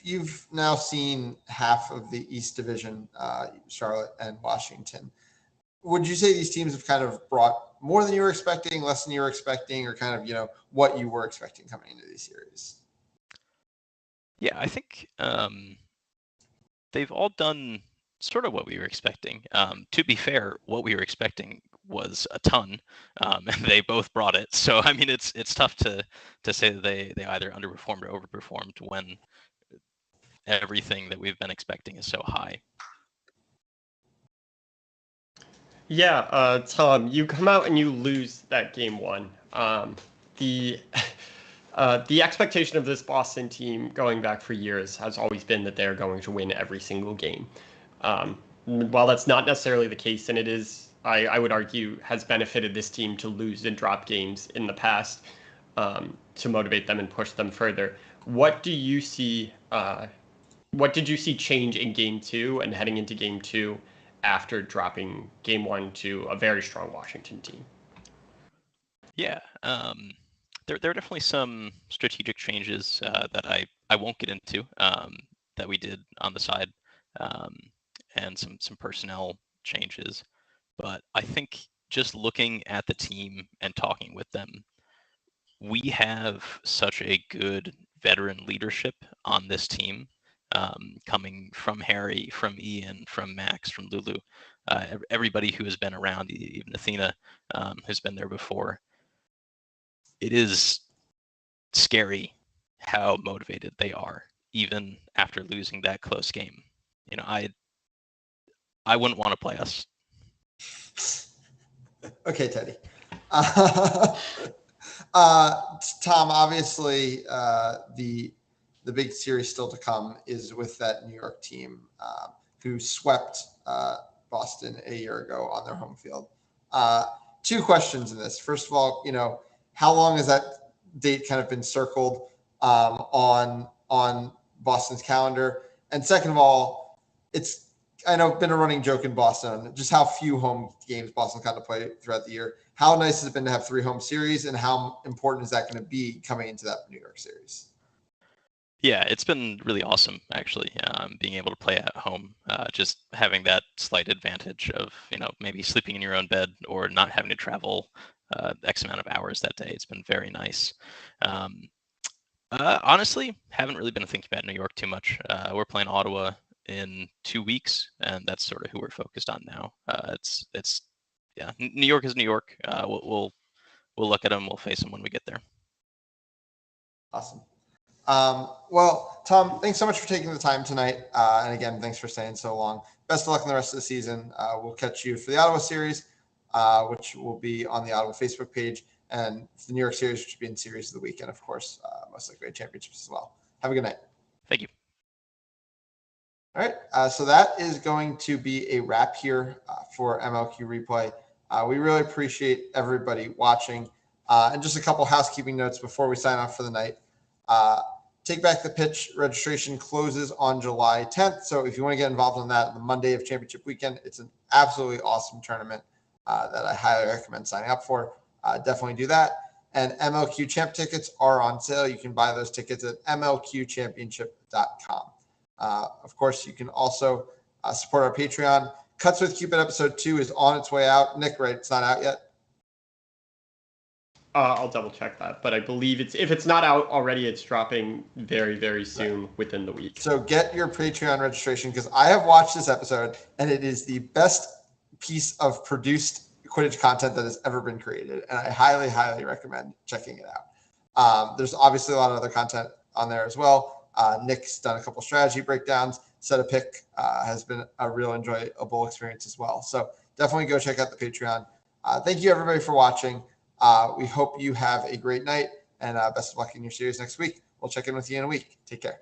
you've now seen half of the East Division, Charlotte and Washington. Would you say these teams have kind of brought more than you were expecting, less than you were expecting, or kind of what you were expecting coming into these series? Yeah, I think they've all done sort of what we were expecting. To be fair, what we were expecting was a ton, and they both brought it. So I mean, it's tough to say that they either underperformed or overperformed when everything that we've been expecting is so high. Yeah, Tom, you come out and you lose that game one. The expectation of this Boston team going back for years has always been that they're going to win every single game. While that's not necessarily the case, and it is, I would argue, has benefited this team to lose and drop games in the past to motivate them and push them further. What do you see? What did you see change in game two and heading into game two after dropping game one to a very strong Washington team? Yeah, there are definitely some strategic changes that I won't get into that we did on the side, and some personnel changes. But I think just looking at the team and talking with them, we have such a good veteran leadership on this team, coming from Harry, from Ian, from Max, from Lulu, everybody who has been around, even Athena, who's been there before. It is scary how motivated they are, even after losing that close game. I wouldn't want to play us. Okay, Teddy. Tom, obviously, the big series still to come is with that New York team who swept Boston a year ago on their home field. Two questions in this. First of all, how long has that date kind of been circled on Boston's calendar? And second of all, I know been a running joke in Boston, just how few home games Boston's got to play throughout the year. How nice has it been to have 3 home series, and how important is that going to be coming into that New York series? Yeah, it's been really awesome, actually, being able to play at home, just having that slight advantage of, maybe sleeping in your own bed or not having to travel X amount of hours that day. It's been very nice. Honestly, haven't really been thinking about New York too much. We're playing Ottawa in 2 weeks, and that's sort of who we're focused on now. Yeah, New York is New York. We'll look at them. We'll face them when we get there. Awesome. Well, Tom, thanks so much for taking the time tonight. And again, thanks for staying so long. Best of luck in the rest of the season. We'll catch you for the Ottawa series, which will be on the Ottawa Facebook page, and the New York series, which will be in series of the weekend, of course, most likely championships as well. Have a good night. Thank you. All right. So that is going to be a wrap here for MLQ Replay. We really appreciate everybody watching. And just a couple housekeeping notes before we sign off for the night. Take Back the Pitch registration closes on July 10th. So if you want to get involved in that, the Monday of championship weekend, it's an absolutely awesome tournament that I highly recommend signing up for. Definitely do that. And MLQ Champ tickets are on sale. You can buy those tickets at mlqchampionship.com. Of course, you can also support our Patreon. Cuts with Cupid episode 2 is on its way out. Nick, right? It's not out yet? I'll double check that, but I believe if it's not out already, it's dropping very, very soon within the week. So get your Patreon registration, because I have watched this episode and it is the best piece of produced Quidditch content that has ever been created, and I highly, highly recommend checking it out. There's obviously a lot of other content on there as well. Nick's done a couple strategy breakdowns. Set a Pick has been a real enjoyable experience as well. So definitely go check out the Patreon. Thank you, everybody, for watching. We hope you have a great night, and best of luck in your series next week. We'll check in with you in a week. Take care.